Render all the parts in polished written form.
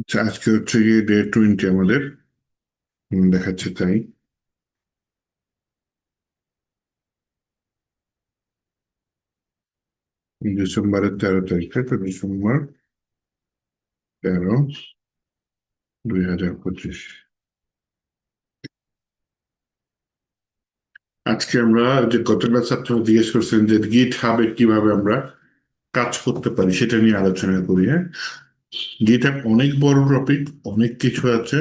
আচ্ছা, আজকে হচ্ছে গিয়ে ডে 20 আমাদের দেখাচ্ছে তাই ডিসেম্বরের 13 তারিখে, তো ডিসেম্বর 13, 2025। আজকে আমরা যে গত ক্লাস আপনারা জিজ্ঞেস করছেন যে গিট হাবে কিভাবে আমরা কাজ করতে পারি সেটা নিয়ে আলোচনা করি। হ্যাঁ, গিট হাব অনেক বড় টপিক, অনেক কিছু আছে।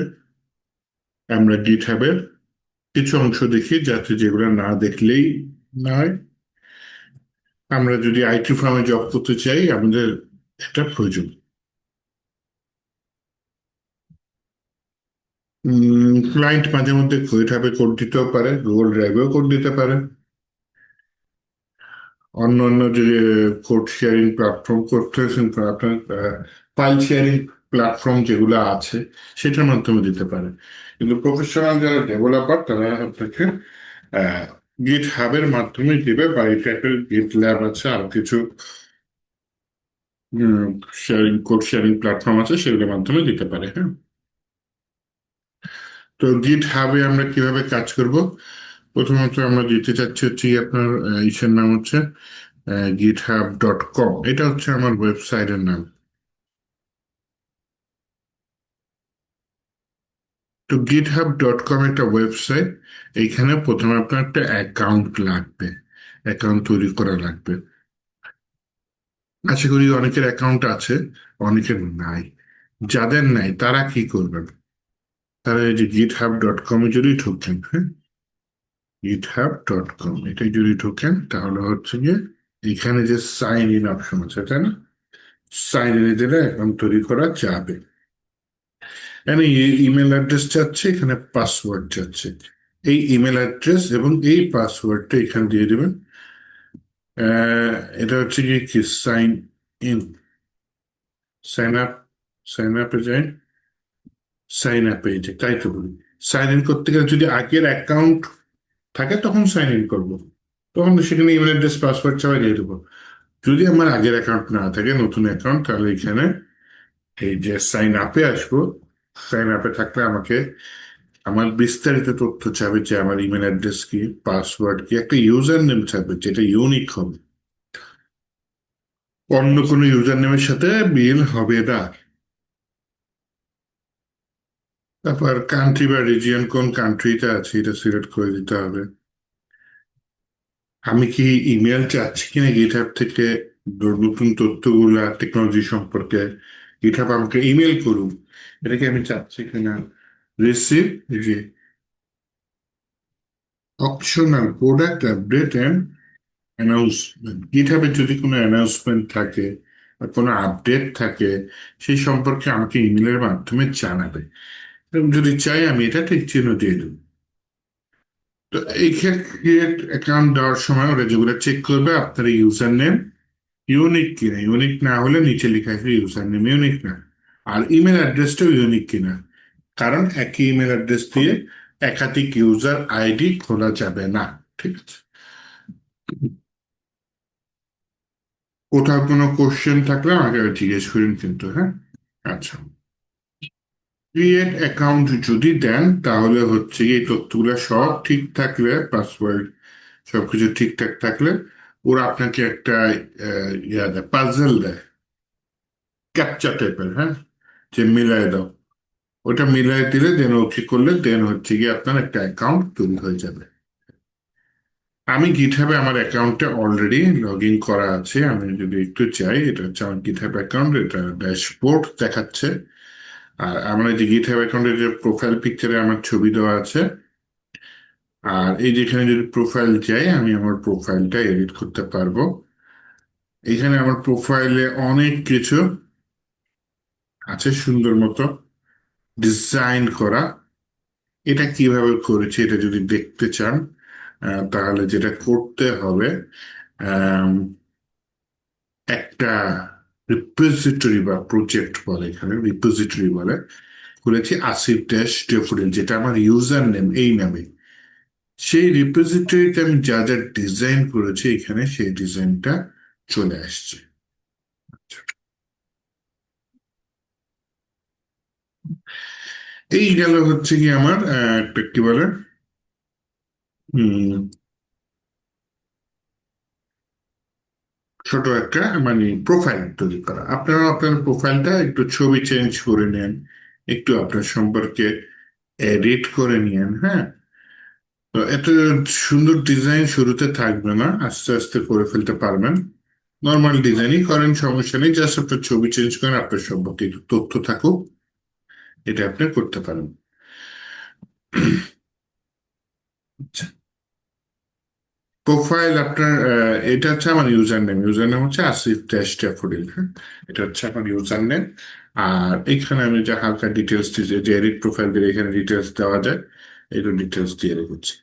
আমরা গিট হাবের কিছু অংশ দেখি, যাতে যেগুলো না দেখলেই নয়। আমরা যদি আইটি ফার্মে জব করতে চাই, আমাদের এটা প্রয়োজন। ক্লায়েন্ট মাঝে মধ্যে গিটহাবে কোড দিতেও পারে, গুগল ড্রাইভেও কোড দিতে পারে। অন্য অন্য যে কোড শেয়ারিং প্ল্যাটফর্ম করতেছেন, আপনার ফাইল শেয়ারিং প্ল্যাটফর্ম যেগুলো আছে সেটার মাধ্যমে দিতে পারে। কিন্তু প্রফেশনাল যারা ডেভেলপার তারা আপনাকে গিট হাবের মাধ্যমে দিবে, বা এটা একটা গিট ল্যাব আছে, আর কিছু শেয়ারিং কোড শেয়ারিং প্ল্যাটফর্ম আছে, সেগুলোর মাধ্যমে দিতে পারে। হ্যাঁ, তো গিট হাবে আমরা কিভাবে কাজ করব? প্রথমত আমরা দিতে চাচ্ছি হচ্ছে আপনার ইসের নাম হচ্ছে github.com। এটা হচ্ছে আমার ওয়েবসাইটের নাম। তো github.com একটা ওয়েবসাইট। এইখানে প্রথমে আপনার একটা অ্যাকাউন্ট লাগবে, অ্যাকাউন্ট তৈরি করা লাগবে। আশা করি অনেকের অ্যাকাউন্ট আছে, অনেকের নাই। যাদের নাই তারা কি করবেন? তারা এই যে github.com-এ যদি ঢুকেন, হ্যাঁ, github.com এটাই যদি ঢুকেন, তাহলে হচ্ছে গিয়ে এখানে যে সাইন ইন অপশন আছে, তাই না? সাইন ইনে দিলে অ্যাকাউন্ট তৈরি করা যাবে। এখানে ইমেল অ্যাড্রেস চাচ্ছে, এখানে পাসওয়ার্ড চাচ্ছে। এই ইমেল অ্যাড্রেস এবং এই পাসওয়ার্ডটা এখানে দিয়ে দেবেন। আহ, এটা হচ্ছে কি sign in, sign up, sign আপে যাই, সাইন আপে যে তাই তো বলি। সাইন ইন করতে গেলে যদি আগের অ্যাকাউন্ট থাকে তখন সাইন ইন করবো, তখন তো সেখানে ইমেল অ্যাড্রেস পাসওয়ার্ড ছাড়া দিয়ে দেবো। যদি আমার আগের অ্যাকাউন্ট না থাকে, নতুন অ্যাকাউন্ট, তাহলে এখানে এই যে সাইন আপে আসবো। সাইন আপে থাকলে আমাকে আমার বিস্তারিত তথ্য চাবে, যে আমার ইমেল অ্যাড্রেস কি, পাসওয়ার্ড কি, একটা ইউজার নেম থাকবে যেটা ইউনিক হবে, অন্য কোনো ইউজার নেমের সাথে মিল হবে না। তারপর কান্ট্রি বা রিজিয়ন, কোন কান্ট্রিতে আছে এটা সিলেক্ট করে দিতে হবে। আমি কি ইমেল চাচ্ছি কিনা গিটহাব থেকে, নতুন তথ্যগুলা টেকনোলজি সম্পর্কে গিটহাব আমাকে ইমেল করুন, এটা কি আমি চাচ্ছি কিনা। রিসিভ, যে optional product update and announcement. গিটহাবে যদি কোনো অ্যানাউন্সমেন্ট থাকে বা কোনো আপডেট থাকে, সেই সম্পর্কে আমাকে ইমেলের মাধ্যমে জানাবে, এবং যদি চাই আমি এটা ঠিক চিহ্ন দিয়ে দেবো। তো এই ক্ষেত্রে অ্যাকাউন্ট দেওয়ার সময় ওরা যেগুলো চেক করবে, আপনার ইউজার নেম ইউনিক কিনা, ইউনিক না হলে নিচে লেখা আছে ইউজার নেম ইউনিক না, আর ইমেল অ্যাড্রেসটাও ইউনিক কিনা। কারণ একই ইমেল অ্যাড্রেস দিয়ে একাধিক ইউজার আইডি খোলা যাবে না। ঠিক আছে, কোথাও কোনো কোশ্চেন থাকলে আমাকে জিজ্ঞেস করুন কিন্তু। হ্যাঁ, আচ্ছা। ক্রিয়েট অ্যাকাউন্ট যদি দেন, তাহলে হচ্ছে এই তথ্যগুলো সব ঠিক থাকলে, পাসওয়ার্ড সবকিছু ঠিকঠাক থাকলে ওরা আপনাকে একটা ইয়া দেয়, পাজল দেয়, ক্যাপচা টাইপের। হ্যাঁ, যে মিলাই দাও, ওটা মিলাই দিলে দেন ওকে করলে দেন হচ্ছে গিয়ে আপনার একটা অ্যাকাউন্ট তৈরি হয়ে যাবে। আমি গিটহাবে আমার অ্যাকাউন্টে অলরেডি লগ ইন করা আছে। আমি যদি একটু চাই, এটা হচ্ছে আমার গিটহাব অ্যাকাউন্ট, এটা ড্যাশবোর্ড দেখাচ্ছে। আর আমার এই যে গিটহাব অ্যাকাউন্টের যে প্রোফাইল পিকচারে আমার ছবি দেওয়া আছে। আর এই যেখানে যদি প্রোফাইল চাই, আমি আমার প্রোফাইলটা এডিট করতে পারবো। এখানে আমার প্রোফাইলে অনেক কিছু আছে সুন্দর মতো ডিজাইন করা। এটা কিভাবে করেছি এটা যদি দেখতে চান, তাহলে যেটা করতে হবে, আম, একটা রিপোজিটরি বা প্রজেক্ট বলে, এখানে রিপোজিটরি বলে, খুলেছি আসিফ-ড্যাফোডিল, যেটা আমার ইউজার নেম এই নামে। সেই রিপোজিটরিতে আমি যা যা ডিজাইন করেছি, এখানে সেই ডিজাইনটা চলে আসছে। এই গেল হচ্ছে কি আমার একটা কি বলে হম ছোট একটা মানে প্রোফাইল তৈরি করা। আপনারা আপনার প্রোফাইলটা একটু ছবি চেঞ্জ করে নেন, একটু আপনার সম্পর্কে এডিট করে নিয়েন, হ্যাঁ। তো এত সুন্দর ডিজাইন শুরুতে থাকবে না, আস্তে আস্তে করে ফেলতে পারবেন। নর্মাল ডিজাইনই করেন, সমস্যা নেই, জাস্ট আপনার ছবি চেঞ্জ করেন, আপনার সম্পর্কে একটু তথ্য থাকুক, এটা আপনি করতে পারেন। আচ্ছা, প্রোফাইল আপনার এটা হচ্ছে আমার ইউজার নেম হচ্ছে আসিফ ড্যাশ ড্যাফোডিল, হ্যাঁ। এটা হচ্ছে আমার ইউজার নেম। আর এখানে আমি যে হালকা ডিটেলস দিয়েছি, যে এডিট প্রোফাইল দিয়ে এখানে ডিটেলস দেওয়া যায়, এগুলো ডিটেলস দিয়ে রেখেছি।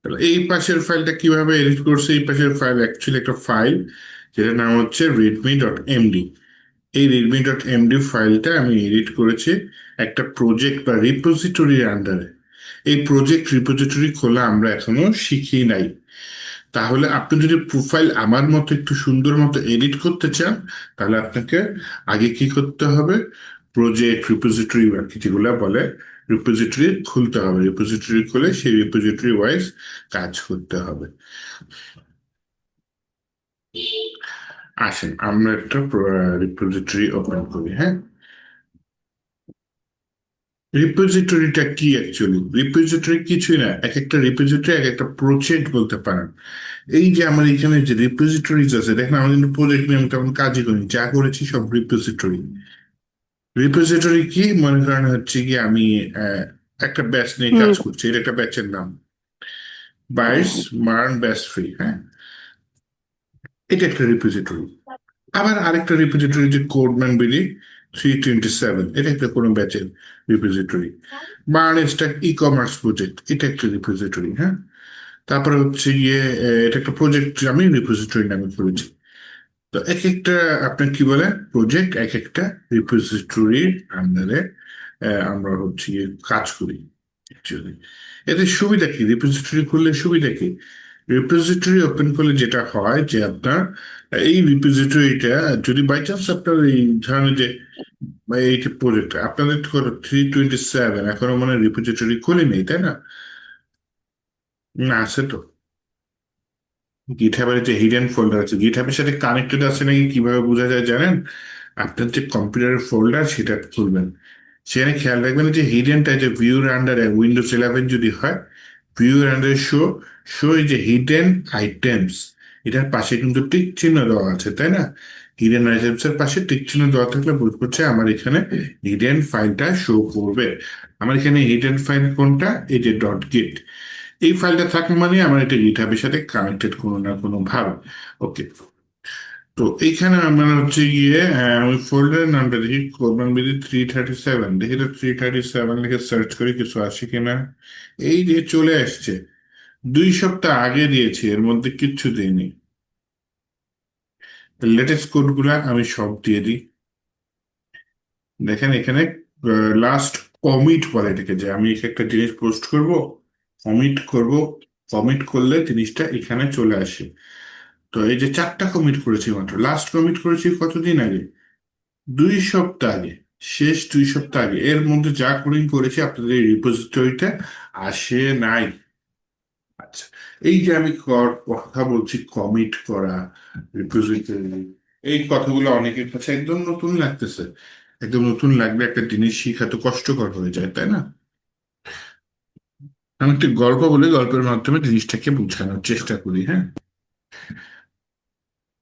তাহলে এই পাশের ফাইলটা কিভাবে এডিট করছে, এই পাশের ফাইল অ্যাকচুয়ালি একটা ফাইল যেটার নাম হচ্ছে রেডমি.এমডি। এই রেডমি.এমডি ফাইলটা আমি এডিট করেছি একটা প্রজেক্ট বা রিপোজিটরির আন্ডারে। এই প্রজেক্ট রিপোজিটরি খোলা আমরা এখনো শিখি নাই। তাহলে আপনি যদি প্রোফাইল আমার মতো একটু সুন্দর মতো এডিট করতে চান, তাহলে আপনাকে আগে কি করতে হবে, প্রজেক্ট রিপোজিটরি বা কি যেগুলা বলে, রিপোজিটরি খুলতে হবে। রিপোজিটরি খুলে সেই রিপোজিটরি ওয়াইজ কাজ করতে হবে। আসেন আমরা একটা রিপোজিটরি ওপেন করি, হ্যাঁ। রিপোজিটরিটা কি অ্যাকচুয়ালি? রিপোজিটরি কিছুই না, এক একটা রিপোজিটরি এক একটা প্রজেক্ট বলতে পারেন। এই যে আমার এখানে যে রিপোজিটরিজ আছে, দেখেন আমার কিন্তু প্রজেক্ট নিয়ে আমি তেমন কাজই করিনি, যা করেছি সব রিপোজিটরি। রিপোজিটরি কি মনে করেন হচ্ছে কি আমি আহ, একটা ব্যাচ নিয়ে হুম। কাজ করছি, এটা একটা ব্যাচের নাম 22 মার্ন ব্যাচ ফ্রি, হ্যাঁ। এটা একটা রিপোজিটরি। আবার আরেকটা রিপোজিটরি যে কোডম্যান বিডি 327, এটা একটা কোনো ব্যাচের repository. Burn stack e commerce project, এটা একটা রিপোজিটরি, হ্যাঁ। তারপরে হচ্ছে গিয়ে এটা একটা প্রজেক্ট আমি রিপোজিটরি নামে করেছি। তো এক একটা আপনার কি বলে প্রজেক্ট এক একটা রিপোজিটরির আন্ডারে আমরা হচ্ছে গিয়ে কাজ করি অ্যাকচুয়ালি। এতে সুবিধা কি, রিপোজিটরি খুললে সুবিধা কি? রিপোজিটরি ওপেন করলে যেটা হয় যে আপনার এই রিপোজিটরিটা যদি বাই চান্স আপনার এই ধরনের যে এই যে প্রজেক্ট আপনাদের 327 এখনো মানে রিপোজিটরি খুলে নেই, তাই না? না, আছে তো। গিটহাবের যে হিডেন ফোল্ডার আছে, গিটহাবের সাথে কানেক্টেড আছে নাকি কিভাবে বোঝা যায় জানেন? আপনার যে কম্পিউটারের ফোল্ডার সেটা খুলবেন, সেখানে খেয়াল রাখবেন যে হিডেনটা যে ভিউর আন্ডারে উইন্ডোজ 11 যদি হয়, ভিউর আন্ডারে শো, শো এই যে হিডেন আইটেমস, এটার পাশে কিন্তু টিক চিহ্ন দেওয়া আছে, তাই না? হিডেন আইটেমস এর পাশে টিক চিহ্ন দেওয়া থাকলে বুঝ করছে আমার এখানে হিডেন ফাইলটা শো করবে। আমার এখানে হিডেন ফাইল কোনটা, এই যে ডট গিট, এই ফাইলটা থাকা মানে আমার এটা গিটহাবের সাথে কানেক্টেড কোনো না কোনো ভাবে। ওকে। তো এইখানে আমরা হচ্ছে গিয়ে ওই ফোল্ডারের নামটা দেখি, কোরবান বিডি 337, দেখি তো 337 লিখে সার্চ করি কিছু আসে কিনা। এই যে চলে আসছে, 2 সপ্তাহ আগে দিয়েছি, এর মধ্যে কিচ্ছু দিইনি। লেটেস্ট কোড গুলা আমি সব দিয়ে দিই। দেখেন এখানে লাস্ট কমিট বলে এটাকে, যে আমি একটা জিনিস পোস্ট করব, কমিট করব, কমিট করলে জিনিসটা এখানে চলে আসে। তো এই যে 4টা কমিট করেছি মাত্র, লাস্ট কমিট করেছি কতদিন আগে, 2 সপ্তাহ আগে, শেষ 2 সপ্তাহ আগে। এর মধ্যে যা কোডিং করেছি আপনাদের এই রিপোজিটরিতে আসে নাই। আচ্ছা, এই যে আমি কথা বলছি কমিট করা, রিপোজিটরি, এই কথাগুলো অনেকের কাছে একদম নতুন লাগতেছে। একদম নতুন লাগলে একটা জিনিস শিখা তো কষ্টকর হয়ে যায়, তাই না? আমি একটি গল্প বলে গল্পের মাধ্যমে জিনিসটাকে বোঝানোর চেষ্টা করি, হ্যাঁ।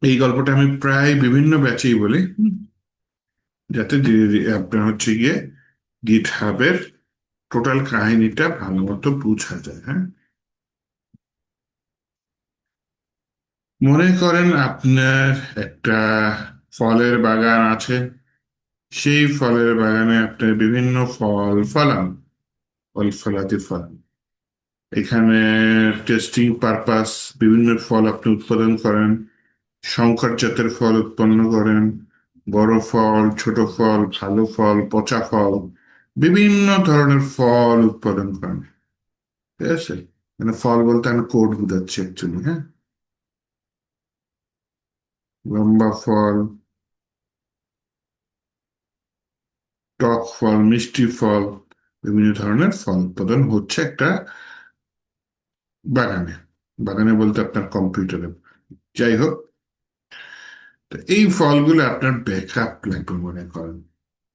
এই গল্পটা আমি প্রায় বিভিন্ন ব্যাচেই বলি, যাতে আপনার হচ্ছে গিয়ে গিট হাবের টোটাল কাহিনীটা ভালো মতো বোঝা যায়, হ্যাঁ। মনে করেন আপনার একটা ফলের বাগান আছে, সেই ফলের বাগানে আপনার বিভিন্ন ফল ফলান, ফল ফলাতে ফলান। এখানে টেস্টিং পারপাস বিভিন্ন ফল আপনি উৎপাদন করেন, সংকর জাতের ফল উৎপন্ন করেন, বড় ফল, ছোট ফল, ভালো ফল, পচা ফল, বিভিন্ন ধরনের ফল উৎপাদন করেন, ঠিক আছে? মানে ফল বলতে আমি কোড বুঝাচ্ছি অ্যাকচুয়ালি, হ্যাঁ। লম্বা ফল, টক ফল, মিষ্টি ফল, বিভিন্ন ধরনের ফল উৎপাদন হচ্ছে একটা বাগানে। বাগানে বলতে আপনার কম্পিউটারে। যাই হোক, তো এই ফলগুলো আপনার ব্যাকআপ লাগবে মনে করেন,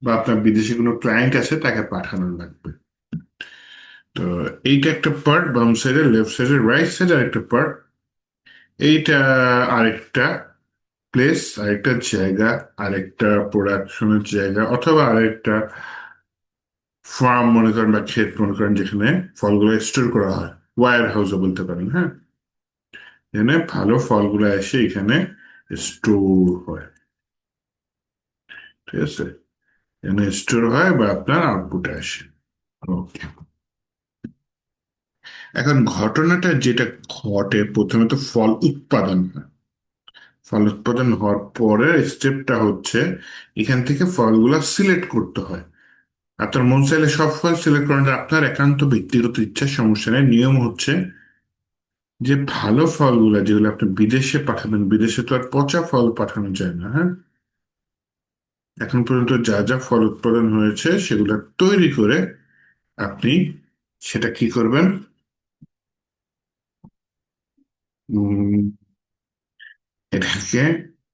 বা আপনার বিদেশি কোনো ক্লায়েন্ট আছে তাকে পাঠানো লাগবে। তো এইটা একটা পার্ট, বাম সাইডে, লেফট সাইডে, রাইট সাইডে আরেকটা পার্ট। এইটা আরেকটা প্লেস, আরেকটা জায়গা, আরেকটা প্রোডাকশনের জায়গা, অথবা আরেকটা ফার্ম মনে করেন বা ক্ষেত মনে করেন, যেখানে ফলগুলো স্টোর করা হয়। ওয়্যার হাউসও বলতে পারেন, হ্যাঁ। এখানে ভালো ফলগুলো এসে এখানে স্টোর হয়, ঠিক আছে। এখানে স্টোর হয় বা আপনার আউটপুটে আসে। ওকে। এখন ঘটনাটা যেটা ঘটে, প্রথমে তো ফল উৎপাদন হয়। ফল উৎপাদন হওয়ার পরে স্টেপটা হচ্ছে এখান থেকে ফলগুলা সিলেক্ট করতে হয়। আপনার মন চাইলে সব ফল সিলেক্ট করেন, আপনার একান্ত ব্যক্তিগত ইচ্ছার, সমস্যা নেই। নিয়ম হচ্ছে যে ভালো ফলগুলা যেগুলো আপনি বিদেশে পাঠাবেন, বিদেশে তো আর পচা ফল পাঠানো যায় না, হ্যাঁ। এখন পর্যন্ত যা যা ফল উৎপাদন হয়েছে সেগুলো তৈরি করে আপনি সেটা কি করবেন, উম, এটাকে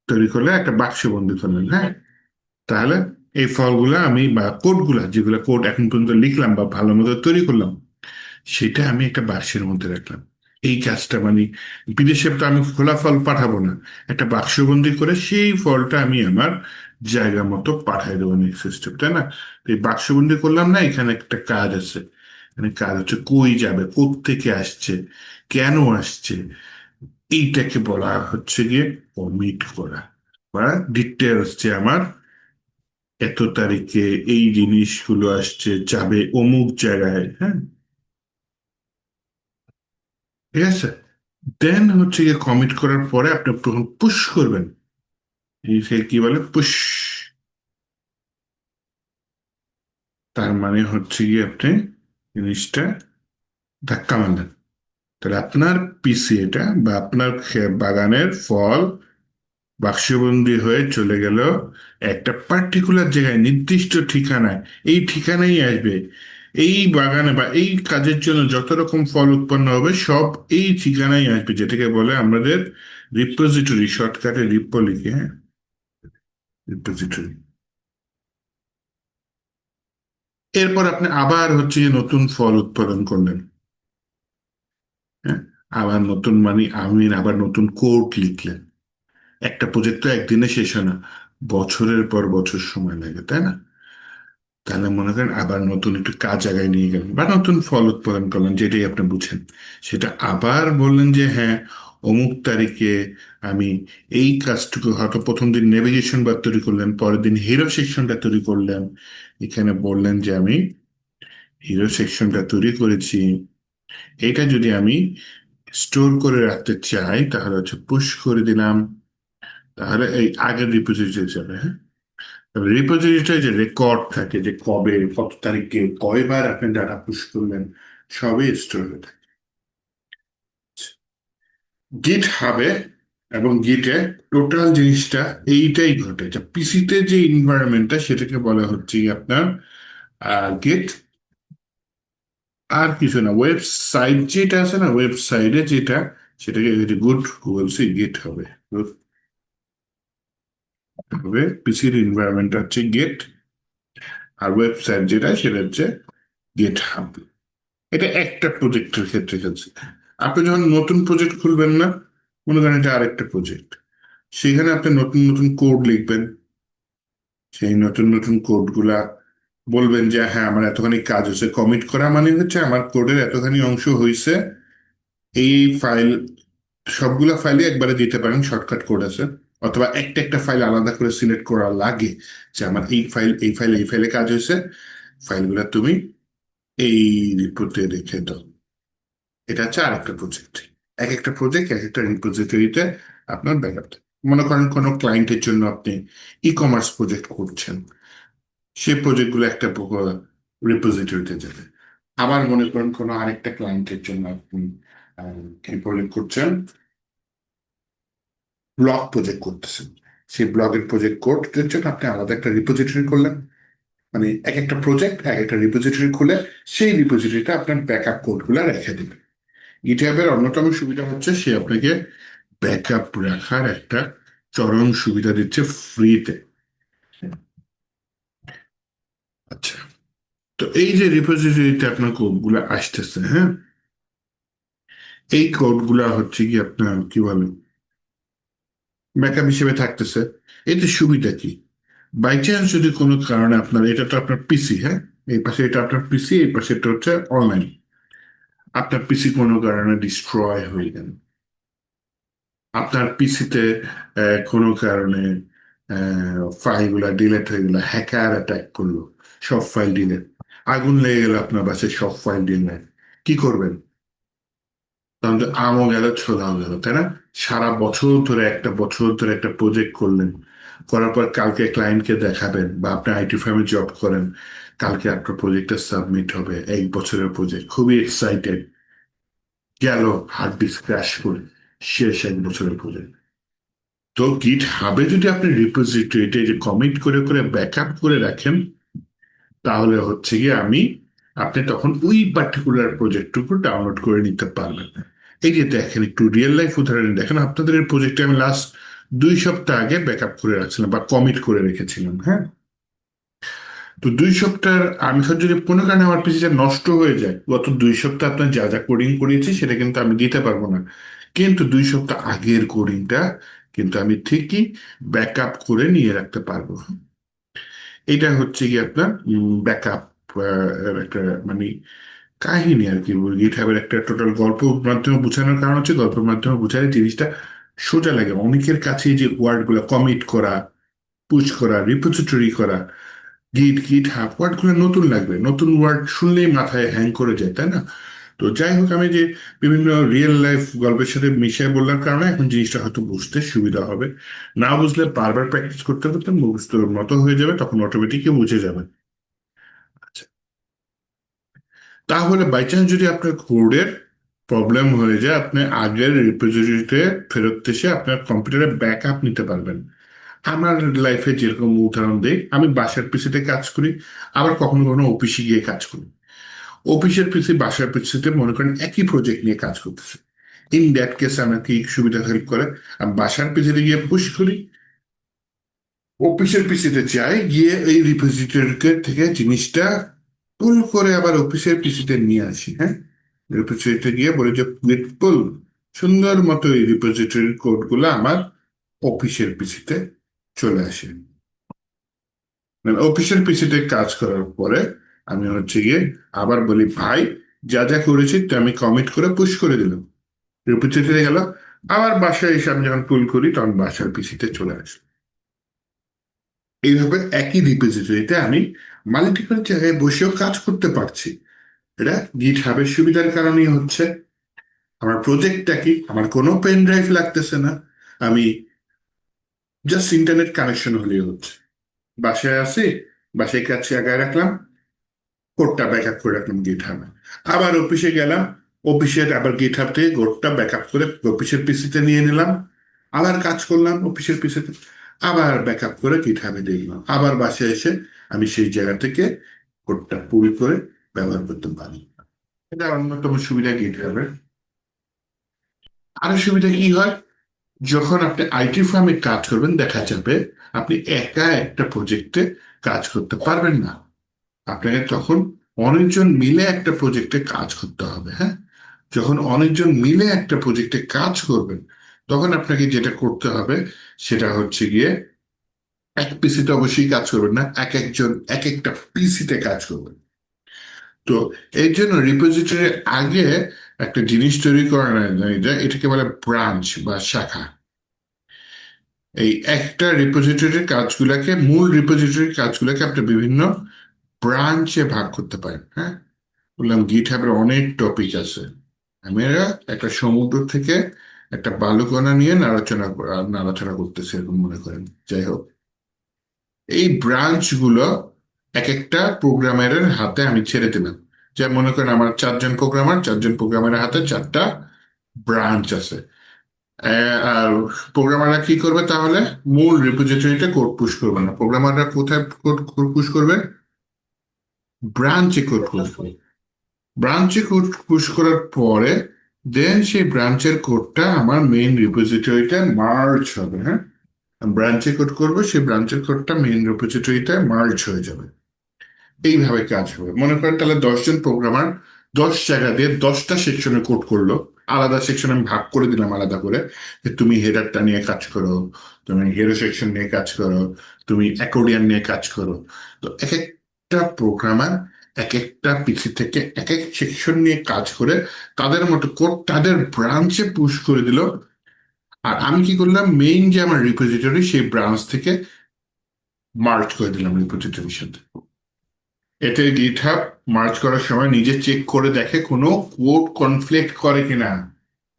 তৈরি করলে একটা বাক্সে বন্দি করলেন, হ্যাঁ। তাহলে এই ফলগুলা আমি বা কোডগুলা, যেগুলো কোড এখন পর্যন্ত লিখলাম বা ভালো মতো তৈরি করলাম, সেটা আমি একটা বাক্সের মধ্যে রাখলাম। এই কাজটা মানে বিদেশে তো আমি খোলা ফল পাঠাবো না, একটা বাক্সবন্দি করে সেই ফলটা আমি আমার জায়গা মতো পাঠাই দেবো নেক্সট সিস্টেম, তাই না? তো এই বাক্সবন্দি করলাম না, এখানে একটা কাজ আছে। এখানে কাজ হচ্ছে কই যাবে, থেকে আসছে, কেন আসছে, এইটাকে বলা হচ্ছে গিয়ে কমিট করা, বা ডিটেলস, যে আমার এত তারিখে এই জিনিসগুলো আসছে, যাবে অমুক জায়গায়, হ্যাঁ। ঠিক আছে। দেন হচ্ছে গিয়ে কমিট করার পরে আপনি তখন পুশ করবেন। এই সে কি বলে, পুশ। তার মানে হচ্ছে গিয়ে আপনি জিনিসটা ধাক্কা মারলেন। তাহলে আপনার পিসি এটা বা আপনার বাগানের ফল বাক্সবন্দী হয়ে চলে গেল একটা পার্টিকুলার জায়গায়, নির্দিষ্ট ঠিকানায়। এই ঠিকানায় আসবে। এই বাগানে বা এই কাজের জন্য যত রকম ফল উৎপন্ন হবে সব এই ঠিকানায় আসবে, যেটাকে বলে আমাদের রিপোজিটরি, শর্টকাটে রিপো লিখে, হ্যাঁ, রিপোজিটরি। এরপর আপনি আবার হচ্ছে যে নতুন ফল উৎপাদন করলেন, হ্যাঁ। আবার নতুন মানে আমি আবার নতুন কোড লিখলেন। একটা প্রজেক্ট তো একদিনে শেষ হয় না, বছরের পর বছর সময় লাগে, তাই না? তাহলে মনে করেন আবার নতুন একটু কাজ জায়গায় নিয়ে গেলেন বা নতুন ফল উৎপাদন করলেন, যেটাই আপনি বুঝেন। সেটা আবার বললেন যে হ্যাঁ, অমুক তারিখে আমি এই কাজটুকু, হয়তো প্রথম দিন নেভিগেশন বার তৈরি করলেন, পরের দিন হিরো সেকশনটা তৈরি করলেন। এখানে বললেন যে আমি হিরো সেকশনটা তৈরি করেছি, এটা যদি আমি স্টোর করে রাখতে চাই তাহলে হচ্ছে পুশ করে দিলাম। তাহলে এই আগের রিপোজিটরি যাবে, হ্যাঁ। রিপোজিটরিতে যে রেকর্ড থাকে, যে কবে কত তারিখে কয়বার আপনি ডাটা পুশ করলেন, সবই স্টোর হয়ে থাকে গিট হাবে। এবং গিটে টোটাল জিনিসটা এইটাই ঘটে, যে পিসিতে যে ইনভায়রনমেন্টটা সেটাকে বলা হচ্ছে কি আপনার গিট। আর কিছু না, ওয়েবসাইট যেটা আছে না, ওয়েবসাইটে যেটা, সেটাকে গুড বলছি, গিট হবে। Good হবে, পিসির ইনভায়রনমেন্ট হচ্ছে গেট, আর ওয়েবসাইট যেটা সেটা হচ্ছে গেট হাব। এটা একটা প্রজেক্টের ক্ষেত্রে খেলছে। আপনি যখন নতুন প্রজেক্ট খুলবেন না, মনে করেন এটা আরেকটা প্রজেক্ট, সেখানে আপনি নতুন নতুন কোড লিখবেন। সেই নতুন নতুন কোড গুলা বলবেন যে হ্যাঁ আমার এতখানি কাজ হচ্ছে, কমিট করা মানে হচ্ছে আমার কোডের এতখানি অংশ হয়েছে। এই ফাইল, সবগুলা ফাইলে একবারে দিতে পারেন, শর্টকাট কোড আছে। অথবা একটা একটা ফাইল আলাদা করে সিলেক্ট করা লাগে, যে আমার এই ফাইল, এই ফাইল, এই ফাইলে কাজ হয়েছে, ফাইলগুলা তুমি এই রিপোর্টে রেখে দাও। এটা হচ্ছে আরেকটা প্রজেক্ট। এক একটা প্রজেক্ট এক একটা রিপোজিটরিতে আপনার ব্যাকআপ। মনে করেন কোনো ক্লায়েন্টের জন্য আপনি ই কমার্স প্রজেক্ট করছেন, সেই প্রজেক্টগুলো একটা রিপোজিটরিতে যাবে। আবার মনে করেন কোনো আরেকটা ক্লায়েন্টের জন্য আপনি কি প্রজেক্ট করছেন, ব্লগ প্রজেক্ট করতেছেন, সেই ব্লগের প্রজেক্ট কোডের জন্য আপনি আলাদা একটা রিপোজিটরি করলেন। মানে এক একটা প্রজেক্ট এক একটা রিপোজিটরি খুলে সেই রিপোজিটরিটা আপনার ব্যাকআপ কোডগুলো রেখে দিবে। গিটহাবের অন্যতম সুবিধা হচ্ছে সে আপনাকে ব্যাকআপ রাখার একটা চরম সুবিধা দিচ্ছে ফ্রিতে। আচ্ছা, তো এই যে রিপোজিটরিতে আপনার কোডগুলো আসতেছে, হ্যাঁ, এই কোডগুলা হচ্ছে কি আপনার কি বলে ব্যাকআপ হিসেবে থাকতেছে। এতে সুবিধা কি? বাই চান্স যদি কোনো কারণে আপনার, এটা তো আপনার পিসি, হ্যাঁ, এই পাশে এটা আপনার পিসি, এই পাশে এটা হচ্ছে অনলাইন, আপনার পিসি কোনো কারণে ডিস্ট্রয় হয়ে গেল, আপনার পিসিতে কোনো কারণে ফাইলগুলো ডিলেট হয়ে গেল, হ্যাকার অ্যাটাক করলো, সব ফাইল ডিলেট, আগুন লেগে গেল আপনার বাসায়, সব ফাইল ডিলেট, কি করবেন? তখন তো আমও গেল ছোলাও গেল, তাই না? সারা বছর ধরে, একটা বছর ধরে একটা প্রজেক্ট করলেন, করার পর কালকে ক্লায়েন্টকে দেখাবেন, বা আপনি আইটি ফার্মে জব করেন, কালকে আপনার প্রজেক্টটা সাবমিট হবে, 1 বছরের প্রজেক্ট, খুবই এক্সাইটেড, গেল হার্ড ডিস্ক ক্র্যাশ করে, শেষ 1 বছরের প্রজেক্ট। তো গিট হাবে যদি আপনি রিপোজিটরিতে যে কমিট করে করে ব্যাকআপ করে রাখেন, তাহলে হচ্ছে গিয়ে আপনি তখন ওই পার্টিকুলার প্রজেক্টটুকু ডাউনলোড করে নিতে পারবেন। এই যে দেখেন, একটু রিয়েল লাইফ উদাহরণ দেখেন, আপনাদের এই প্রজেক্টে আমি লাস্ট 2 সপ্তাহ আগে ব্যাকআপ করে রাখছিলাম বা কমিট করে রেখেছিলাম, হ্যাঁ। তো 2 সপ্তাহ আমি যদি কোনো কারণে আমার পিসিটা নষ্ট হয়ে যায়, গত 2 সপ্তাহ আপনার যা যা কোডিং করিয়েছি সেটা কিন্তু আমি দিতে পারবো না, কিন্তু 2 সপ্তাহ আগের কোডিংটা কিন্তু আমি ঠিকই ব্যাকআপ করে নিয়ে রাখতে পারবো। এটা হচ্ছে কি আপনার ব্যাকআপ একটা মানে কাহিনী আর কি। গিটহাবের একটা টোটাল গল্প মাধ্যমে বোঝানোর কারণ হচ্ছে, গল্পের মাধ্যমে বোঝালে জিনিসটা সোজা লাগে অনেকের কাছে। যে ওয়ার্ড গুলো কমিট করা, পুশ করা, রিপোজিটরি করা, গিট হাব ওয়ার্ড গুলো নতুন লাগবে, নতুন ওয়ার্ড শুনলেই মাথায় হ্যাং করে যায়, তাই না? তো যাই হোক, আমি যে বিভিন্ন রিয়েল লাইফ গল্পের সাথে মিশিয়ে বললার কারণে এখন জিনিসটা হয়তো বুঝতে সুবিধা হবে। না বুঝলে বারবার প্র্যাকটিস করতে করতে মুখস্থ মতো হয়ে যাবে, তখন অটোমেটিকই বুঝে যাবে। আচ্ছা, তাহলে বাই চান্স যদি আপনার কোডের প্রবলেম হয়ে যায়, আপনি আগের রিপোজিটরিতে ফেরত এসে আপনার কম্পিউটারে ব্যাকআপ নিতে পারবেন। আমার লাইফে যেরকম উদাহরণ দেই, আমি বাসার পিসিতে কাজ করি, আবার কখনো কখনো অফিসে গিয়ে কাজ করি। অফিসের পিসি বাসার পিসিতে মনে করেন একই প্রজেক্ট নিয়ে কাজ করতেছে, ইন দ্যাট কেস আমাকে কি সুবিধা হেল্প করে? আমি বাসার পিসিতে গিয়ে পুশ করি, অফিসের পিসিতে যাই, গিয়ে এই রিপোজিটরি থেকে জিনিসটা পুল করে আবার অফিসের পিসিতে নিয়ে আসি, হ্যাঁ। রিপোজিটরিতে গিয়ে বলি যে গিট পুল, সুন্দর মতো এই রিপোজিটরির কোড গুলো আমার অফিসের পিসিতে চলে আসে। মানে অফিসের পিসিতে কাজ করার পরে আমি হচ্ছে গিয়ে আবার বলি, ভাই যা যা করেছি তা আমি কমিট করে পুশ করে দিলাম, রিপোজিটরি গেল, আবার বাসায় এসে আমি যখন পুল করি তখন বাসার পিসিতে চলে আসে। এইভাবে একই রিপোজিটরিতে আমি মাল্টিপল জায়গায় বসেও কাজ করতে পারছি। এটা গিট হাবের সুবিধার কারণেই হচ্ছে। আমার প্রজেক্টটা কি, আমার কোনো পেন ড্রাইভ লাগতেছে না, আমি জাস্ট ইন্টারনেট কানেকশন হলেই হচ্ছে। বাসায় আছি, বাসায় কাছে আগায় রাখলাম, কোডটা ব্যাকআপ করে রাখলাম গিট হাবে, আবার অফিসে গেলাম, অফিসের আবার গিট হাব থেকে কোডটা ব্যাকআপ করে অফিসের পিসিতে নিয়ে নিলাম, আবার কাজ করলাম অফিসের পিসিতে, আবার ব্যাকআপ করে গিট হাবে দিয়ে দিলাম, আবার বাসায় এসে আমি সেই জায়গা থেকে কোডটা পুল করে ব্যবহার করতে পারি। এটা অন্যতম সুবিধা গিট হাবের। আরো সুবিধা কি হয়, যখন আপনি আইটি ফার্মে কাজ করবেন, দেখা যাবে আপনি একা একটা প্রজেক্টে কাজ করতে পারবেন না, আপনাকে তখন অনেকজন মিলে একটা প্রজেক্টে কাজ করতে হবে, হ্যাঁ। যখন অনেকজন মিলে একটা প্রজেক্টে কাজ করবেন, তখন আপনাকে যেটা করতে হবে সেটা হচ্ছে গিয়ে এক পিসিতে অবশ্যই কাজ করবেন না, এক একজন এক একটা পিসিতে কাজ করবেন। তো এই জন্য রিপোজিটরির আগে একটা জিনিস তৈরি করা যায়, এটাকে বলে ব্রাঞ্চ বা শাখা। এই একটা রিপোজিটরির কাজগুলোকে, মূল রিপোজিটরির কাজগুলোকে আপনি বিভিন্ন ব্রাঞ্চে ভাগ করতে পারেন, হ্যাঁ। বললাম গিটহাবের অনেক টপিক আছে। আমরা একটা সমুদ্র থেকে একটা বালুকণা নিয়ে নাড়াচাড়া করতেছি এরকম মনে করেন। যাই হোক, এই ব্রাঞ্চ গুলো এক একটা প্রোগ্রামারের হাতে আমি ছেড়ে দিলাম। যে মনে করেন আমার 4 জন প্রোগ্রামার, 4 জন প্রোগ্রামারের হাতে 4টা ব্রাঞ্চ আছে। আর প্রোগ্রামাররা কি করবে তাহলে? মূল রিপোজিটরিতে কোড পুশ করবে না, প্রোগ্রামাররা কোথায় কোড পুশ করবে? ব্রাঞ্চে কোড করবো। ব্রাঞ্চে কোড পুশ করার পরে দেন সেই ব্রাঞ্চের কোডটা আমার মেইন রিপোজিটরিতে মার্জ হবে। হ্যাঁ, ব্রাঞ্চে কোড করবো, সেই ব্রাঞ্চের কোডটা মেইন রিপোজিটরিতে মার্জ হয়ে যাবে। এইভাবে কাজ হবে। মনে করেন তাহলে 10 জন প্রোগ্রামার 10 জায়গা দিয়ে 10টা সেকশনে কোড করলো। আলাদা সেকশন আমি ভাগ করে দিলাম আলাদা করে, যে তুমি হেডারটা নিয়ে কাজ করো, তুমি হিরো সেকশন নিয়ে কাজ করো, তুমি অ্যাকর্ডিয়ান নিয়ে কাজ করো। তো এক একটা প্রোগ্রামার এক একটা পিসি থেকে এক এক সেকশন নিয়ে কাজ করে তাদের মতো কোড তাদের ব্রাঞ্চে পুশ করে দিল। আর আমি কি করলাম, মেইন যে আমার রিপোজিটরি সেই ব্রাঞ্চ থেকে মার্জ করে দিলাম রিপোজিটরির সাথে। এতে গিটহাব মার্চ করার সময় নিজে চেক করে দেখে কোনো কোড কনফ্লিক্ট করে কিনা।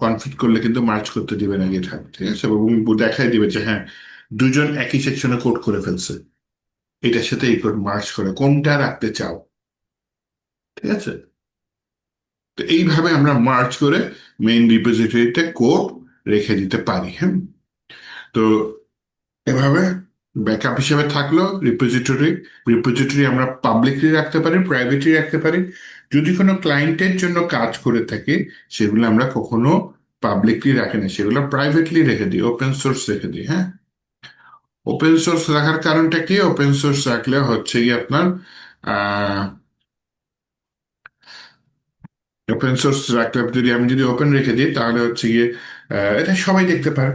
কনফ্লিক্ট করলে কিন্তু মার্চ করতে দিবে না গিটহাব, ঠিক আছে, এবং দেখাই দিবে যে হ্যাঁ, দুজন একই সেকশনে কোড করে ফেলছে, এটার সাথে এই কোড মার্চ করে কোনটা রাখতে চাও। ঠিক আছে, তো এইভাবে আমরা মার্চ করে মেইন রিপোজিটরিতে কোড রেখে দিতে পারি। হ্যাঁ, তো এভাবে ব্যাকআপ হিসেবে থাকলো রিপোজিটরি। রিপোজিটরি আমরা পাবলিকলি রাখতে পারি, প্রাইভেটলি রাখতে পারি। যদি কোনো ক্লায়েন্টের জন্য কাজ করে থাকি, সেগুলো আমরা কখনো পাবলিকলি রাখি না, সেগুলো প্রাইভেটলি রেখে দিই, ওপেন সোর্স রেখে দিই। হ্যাঁ, ওপেন সোর্স রাখার কারণটা কি? ওপেন সোর্স রাখলে হচ্ছে কি আপনার ওপেন সোর্স রাখলে যদি আমি যদি ওপেন রেখে দিই তাহলে হচ্ছে গিয়ে এটা সবাই দেখতে পারে।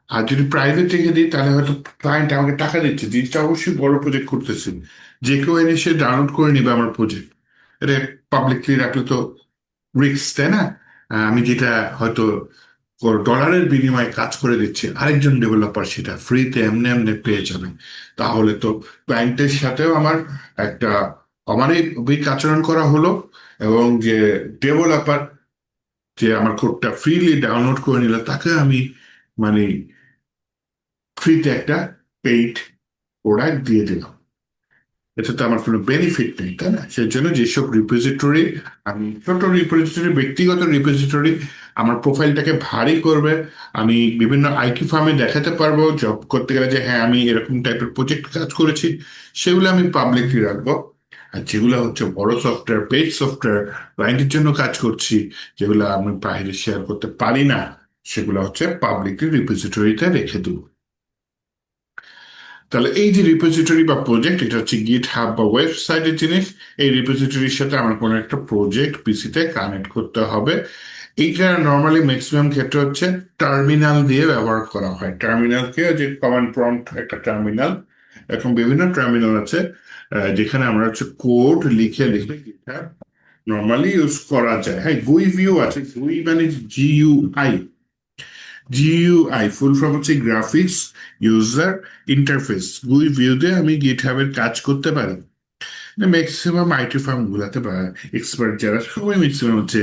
আর যদি প্রাইভেট রেখে দিই তাহলে হয়তো ক্লায়েন্ট আমাকে টাকা দিচ্ছে, জিনিসটা অবশ্যই বড় প্রজেক্ট করতেছি, যে কেউ এনে সে ডাউনলোড করে নিবে আমার প্রজেক্ট। এটা পাবলিকলি রাখলে তো রিস্ক, তাই না? আমি যেটা হয়তো ডলারের বিনিময়ে কাজ করে দিচ্ছি, আরেকজন ডেভেলপার সেটা ফ্রিতে এমনি এমনি পেয়ে যাবে। তাহলে তো ক্লায়েন্টের সাথেও আমার একটা আমারই উইক আচরণ করা হলো, এবং যে ডেভেলপার যে আমার কোডটা ফ্রিলি ডাউনলোড করে নিল তাকে আমি মানে ফ্রিতে একটা পেইড প্রোডাক্ট দিয়ে দিলাম। এটা তো আমার কোনো বেনিফিট নেই, তাই না? সেজন্য যেসব রিপোজিটরি, আমি ছোট রিপোজিটরি, ব্যক্তিগত রিপোজিটরি আমার প্রোফাইলটাকে ভারী করবে, আমি বিভিন্ন আইটি ফার্মে দেখাতে পারবো জব করতে গেলে যে হ্যাঁ আমি এরকম টাইপের প্রজেক্ট কাজ করেছি, সেগুলো আমি পাবলিকলি রাখবো। আর যেগুলো হচ্ছে বড় সফটওয়্যার, পেইড সফটওয়্যার, ক্লায়েন্টের জন্য কাজ করছি, যেগুলো আমি বাইরে শেয়ার করতে পারি না, সেগুলো হচ্ছে পাবলিকলি রিপোজিটরিতে রেখে দেবো। তাহলে এই যে রিপোজিটরি বা প্রজেক্ট, এটা হচ্ছে গিট হাব বা ওয়েবসাইটের জিনিস। এই রিপোজিটরির সাথে আমার কোনো একটা প্রজেক্ট পিসিতে কানেক্ট করতে হবে। এইটা নর্মালি ম্যাক্সিমাম ক্ষেত্রে হচ্ছে টার্মিনাল দিয়ে ব্যবহার করা হয়। টার্মিনালকে, যে কমান্ড প্রম্পট একটা টার্মিনাল, এখন বিভিন্ন টার্মিনাল আছে যেখানে আমরা হচ্ছে কোড লিখে লিখে গিটহাব নর্মালি ইউজ করা যায়। হ্যাঁ, গুই ভিউ আছে। গুই মানে GUI। জিইউআই ফুল ফর্ম হচ্ছে গ্রাফিক্স ইউজার ইন্টারফেস। গুই ভিউতে আমি গিটহাবের কাজ করতে পারি। ম্যাক্সিমাম আইটি ফার্ম গুলাতে বা এক্সপার্ট যারা, সবাই ম্যাক্সিমাম হচ্ছে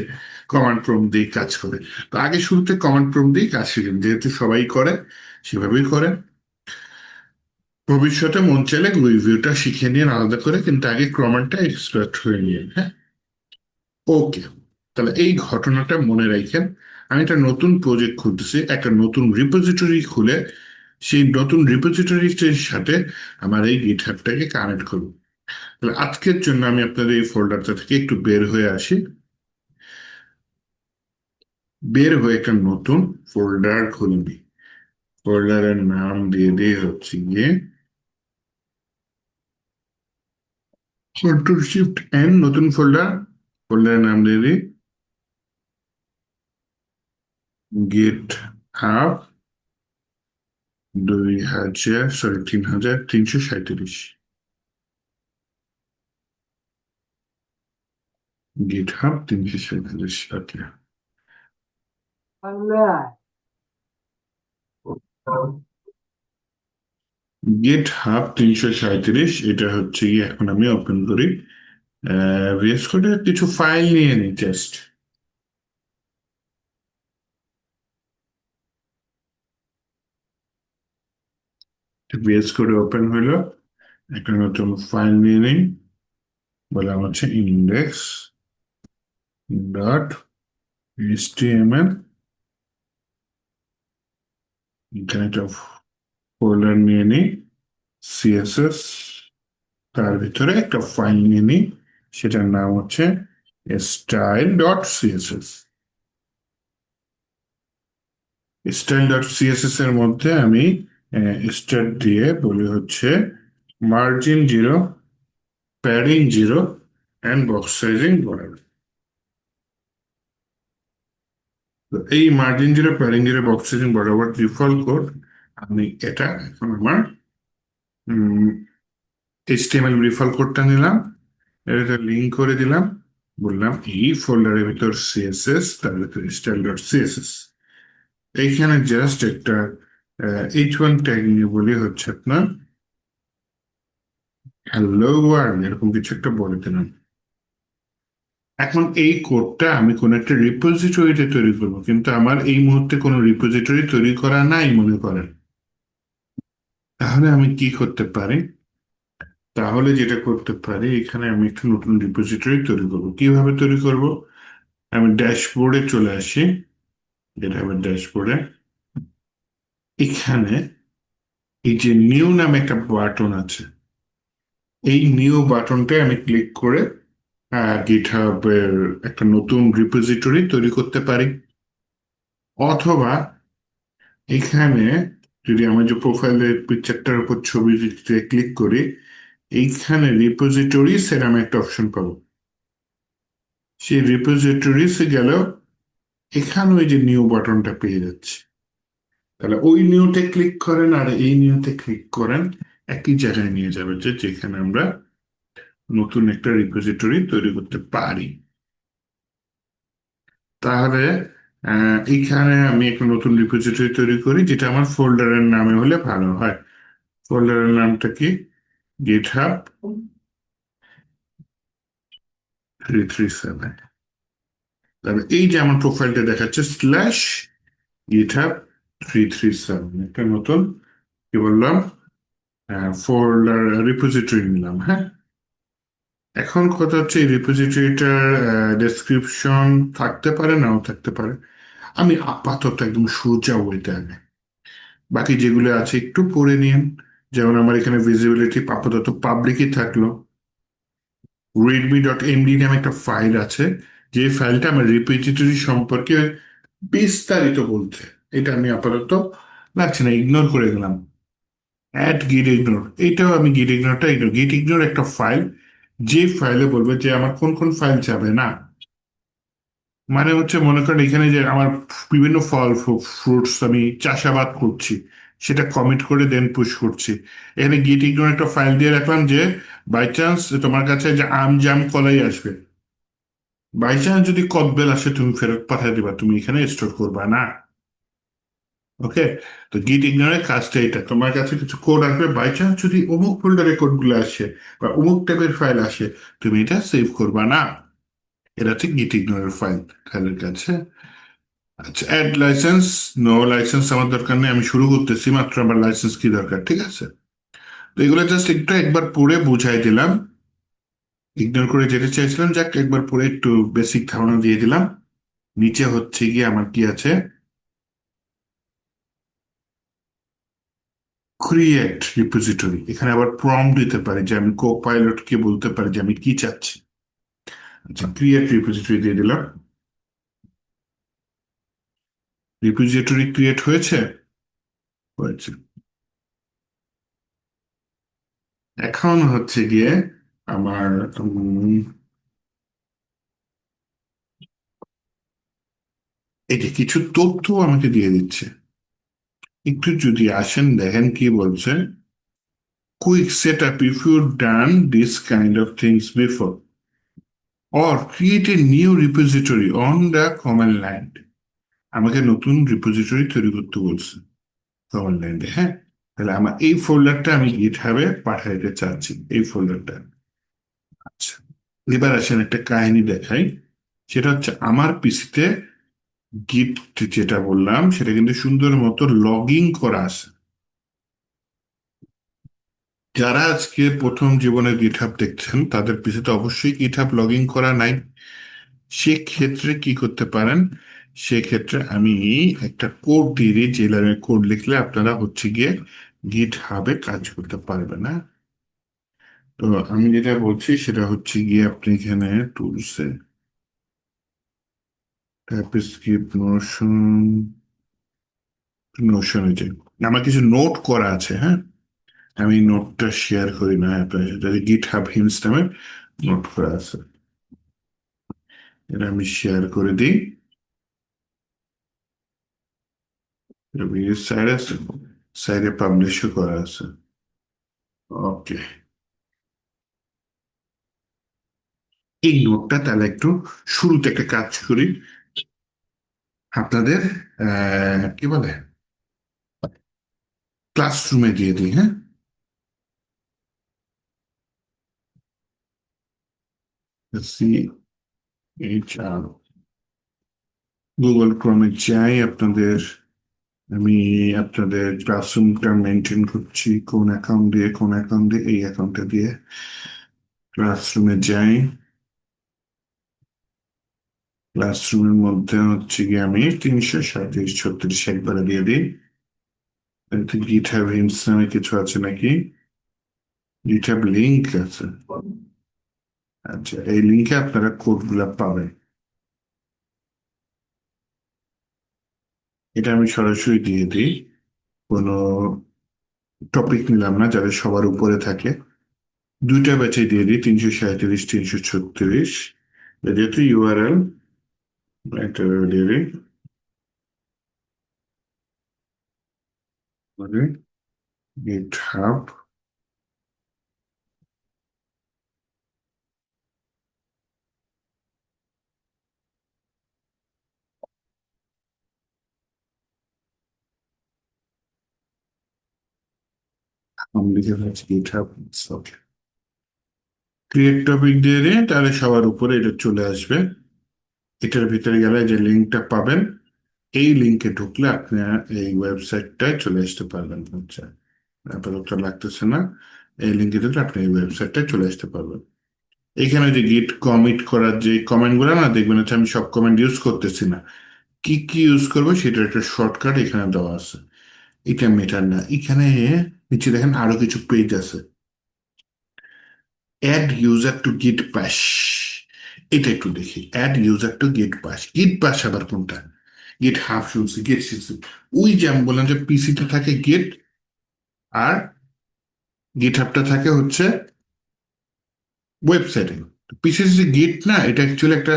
কমান্ড প্রম্পট দিয়ে কাজ করে। তো আগে শুরুতে কমান্ড প্রম্পট দিয়ে কাজ শিখেন, যেহেতু সবাই করে সেভাবেই করেন। ভবিষ্যতে মন চাইলে গুই ভিউটা শিখে নিয়ে আলাদা করে, কিন্তু আগে কমান্ডটা এক্সপার্ট হয়ে নিয়ে। হ্যাঁ, ওকে। তাহলে এই ঘটনাটা মনে রাখেন। আমি একটা নতুন প্রজেক্ট খুলতেছি, একটা নতুন রিপোজিটরি খুলে সেই নতুন রিপোজিটরির সাথে আমার এই গিটহাবটাকে কানেক্ট করব। তাহলে আজকের জন্য আমি আপনাদের এই ফোল্ডারটা থেকে একটু বের হয়ে আসি। বের হয়ে একটা নতুন ফোল্ডার খুলে নিই। ফোল্ডারের নাম দিয়ে দিয়ে হচ্ছে গিয়ে Ctrl+Shift+N, নতুন ফোল্ডার। ফোল্ডারের নাম দিয়ে দিই গিট হাব 3337। গিটহাব 337। ওকে, গিটহাব 337, এটা হচ্ছে গিয়ে এখন আমি ওপেন করি। ভিএস কোডের কিছু ফাইল নিয়ে নিই জাস্ট। ভিএস কোডে ওপেন হইলো, একটা নতুন ফাইল নিয়ে নিই। বললাম হচ্ছে ইন্ডেক্স ডট এইচটিএমএল। এখানে একটা ফোল্ডার নিয়ে নিই, সিএসএস, তার ভিতরে একটা ফাইল নিয়ে নিই, সেটার নাম হচ্ছে style.css। style.css এর মধ্যে আমি স্টার্ট দিয়ে বলি হচ্ছে margin zero, padding zero, and box sizing বরাবর। তো এই margin zero, padding zero, box sizing বরাবর ডিফল্ট কোড, আমি এটা এখন আমার HTML ডিফল্ট কোডটা নিলাম, এটা লিঙ্ক করে দিলাম, বললাম এই ফোল্ডারের ভিতর সিএসএস, তার ভিতর স্টাইল.css। এইখানে জাস্ট একটা H1 ট্যাগ নিয়ে বলি হচ্ছে আপনার হ্যালো ওয়ার্ল্ড, এরকম কিছু একটা বলে দিলাম। এখন এই কোডটা আমি কোন একটা রিপোজিটরিতে তৈরি করব, কিন্তু আমার এই মুহূর্তে কোনো রিপোজিটরি তৈরি করা নাই মনে করেন। তাহলে আমি কি করতে পারি? তাহলে যেটা করতে পারি, এখানে আমি একটা নতুন রিপোজিটরি তৈরি করব। কিভাবে তৈরি করব? আমি ড্যাশবোর্ডে চলে আসি, যেটা হবে ড্যাশবোর্ডে। এখানে এই যে নিউ নামে একটা বাটন আছে, এই নিউ বাটনটায় আমি ক্লিক করে গিটহাব এর একটা নতুন রিপোজিটরি তৈরি করতে পারি। অথবা এখানে যদি আমি যে প্রোফাইলের পিকচারটার উপর ছবি ক্লিক করি, এইখানে রিপোজিটরিজ এর আমি একটা অপশন পাবো। সেই রিপোজিটরিজ এ গেলেও এখানে ওই যে নিউ বাটনটা পেয়ে যাচ্ছে। তাহলে ওই নিউতে ক্লিক করেন আর এই নিউতে ক্লিক করেন, একই জায়গায় নিয়ে যাবে, যে যেখানে আমরা নতুন একটা রিপোজিটরি তৈরি করতে পারি। তাহলে এইখানে আমি একটা নতুন রিপোজিটরি তৈরি করি, যেটা আমার ফোল্ডারের নামে হলে ভালো হয়। ফোল্ডারের নামটা কি? গিটহাব 337। তাহলে এই যে আমার প্রোফাইলটা দেখাচ্ছে স্ল্যাশ গিটহাব 337, একটা নতুন কি বললাম ফোল্ডার রিপোজিটরি নিলাম। হ্যাঁ, এখন কথা হচ্ছে এই রিপোজিটরিটার ডেসক্রিপশন থাকতে পারে, নাও থাকতে পারে। আমি আপাতত একদম সোজা ওইটা আগে, বাকি যেগুলো আছে একটু পড়ে নিন। যেমন আমার এখানে ভিজিবিলিটি আপাতত পাবলিকই থাকলো। readme.md নামে একটা ফাইল আছে, যে ফাইলটা আমার রিপোজিটরি সম্পর্কে বিস্তারিত বলছে। এটা আমি আপাতত লাগছে না, ইগনোর করে গেলাম। অ্যাট গিট ইগনোর, এইটাও আমি গিট ইগনোরটা ইগনোর। গিট ইগনোর একটা ফাইল, যে ফাইলে বলবে যে আমার কোন কোন ফাইল যাবে না। মানে হচ্ছে মনে করেন এখানে যে আমার বিভিন্ন ফল ফ্রুটস আমি চাষাবাদ করছি, সেটা কমিট করে দেন পুশ করছি। এখানে গিট ইগনোর একটা ফাইল দিয়ে রাখলাম, যে বাই চান্স তোমার কাছে যে আম জাম কলাই আসবে, বাই চান্স যদি কদবেল আসে তুমি ফেরত পাঠিয়ে দিবা, তুমি এখানে স্টোর করবা না। ওকে, তো গিট ইগনোরের কাজটা এটা, তোমার কাছে কিছু কোড আসবে, বাই চান্স যদি অমুক ফোল্ডারে কোডগুলো আসে বা অমুক টাইপের ফাইল আসে, তুমি এটা সেভ করবা না। এটা হচ্ছে গিট ইগনোরের ফাইলের কাছে। আচ্ছা, অ্যাড লাইসেন্স, নো লাইসেন্স আমার দরকার নেই, আমি শুরু করতেছি মাত্র, আমার লাইসেন্স কি দরকার? ঠিক আছে, তো এগুলো জাস্ট একটু একবার পড়ে বুঝাই দিলাম, ইগনোর করে যেতে চাইছিলাম, যাক একবার পড়ে একটু বেসিক ধারণা দিয়ে দিলাম। নিচে হচ্ছে গিয়ে আমার কি আছে, ক্রিয়েট রিপোজিটরি। এখানে আবার প্রম্পট দিতে পারি, যে আমি কো পাইলটকে বলতে পারি যে আমি কি চাচ্ছি। আচ্ছা, ক্রিয়েট রিপোজিটরি দিয়ে দিলাম। রিপোজিটরি ক্রিয়েট হয়েছে, হয়েছে। এখন হচ্ছে গিয়ে আমার এই যে কিছু তথ্য আমাকে দিয়ে দিচ্ছে। একটু যদি আসেন দেখেন কি বলছে, quick set up if you done this kind of things before, or create a new repository on the command line. আমাকে নতুন রিপোজিটরি তৈরি করতে বলছে কমান্ড লাইনে। হ্যাঁ, তাহলে আমার এই ফোল্ডারটা আমি গিটহাবে পাঠাইতে চাচ্ছি, এই ফোল্ডারটা। আচ্ছা, এবার আসেন একটা কাহিনী দেখাই। সেটা হচ্ছে আমার পিসিতে গিট, যেটা বললাম সেটা কিন্তু সুন্দর মতো লগ ইন করা আছে। যারা আজকে প্রথম জীবনে গিটহাব দেখছেন, তাদের পিছনে অবশ্যই গিটহাব লগ ইন করা নাই। সেক্ষেত্রে কি করতে পারেন? সেক্ষেত্রে আমি একটা কোড দিয়ে দিই, যে লাইনের কোড লিখলে আপনারা হচ্ছে গিয়ে গিটহাবে কাজ করতে পারবেন না। তো আমি যেটা বলছি সেটা হচ্ছে গিয়ে আপনি এখানে টুলসে টাইপস্ক্রিপ্ট নোশনে যে আমার কিছু নোট করা আছে, হ্যাঁ, আমি নোটটা শেয়ার করি না আপনার সাথে, গিট হাব হিমস নামে নোট করা আছে, এটা আমি শেয়ার করে দিই। সাইডে আছে, সাইডে পাবলিশও করা আছে। ওকে, এই নোটটা তাহলে একটু শুরুতে একটা কাজ করি, আপনাদের কি বলে ক্লাসরুমে দিয়ে দিই, হ্যাঁ। CHR গুগল ক্রমে যাই আপনাদের, আমি আপনাদের ক্লাসরুমটা মেনটেন করছি কোন অ্যাকাউন্ট দিয়ে, এই অ্যাকাউন্টটা দিয়ে ক্লাসরুমে যাই। ক্লাসরুমের মধ্যে হচ্ছে গিয়ে আমি 337 36 একবারে দিয়ে দিই। এতে গিটহাব হিন্টস নামে কিছু আছে নাকি? গিটহাব লিংক আছে। আচ্ছা, এই লিংকে আপনারা কোড গুলা পাবেন। এটা আমি সরাসরি দিয়ে দিই, কোনো টপিক নিলাম না, যাদের সবার উপরে থাকে। দুইটা ব্যাচে দিয়ে দিই, 337 336, যেহেতু ইউআরএল একটা দিয়ে দিই, মানে গিটহাব আমি লিখে ফেলছি গিটহাব। ওকে, ক্রিয়েট টপিক দিয়ে দিই, তাহলে সবার উপরে এটা চলে আসবে। এটার ভিতরে গেলে যে লিঙ্কটা পাবেন, এই লিঙ্কে ঢুকলে আপনি এই ওয়েবসাইটটায় চলে আসতে পারবেন। আচ্ছা, আপাতত লাগতেছে না, এই লিঙ্কে ঢুকলে আপনি এই ওয়েবসাইটটায় চলে আসতে পারবেন। এখানে যে গিট কমিট করার যে কমেন্ট গুলো না, দেখবেন হচ্ছে আমি সব কমেন্ট ইউজ করতেছি না, কি কি ইউজ করবো সেটার একটা শর্টকাট এখানে দেওয়া আছে। এটা মেটার না, এখানে নিচে দেখেন আরো কিছু পেজ আছে, অ্যাড ইউজার টু গিট বাশ, এটা একটু দেখি। অ্যাড ইউজার টু গিট বাশ, গিট বাশ আবার কোনটা? গিট হাব শুনছি, গিট শিখছি, ওই যে আমি বললাম যে পিসিতে থাকে গিট, আর গিট হাবটা থাকে হচ্ছে ওয়েবসাইটে। পিসির যে গিট না, এটা অ্যাকচুয়ালি একটা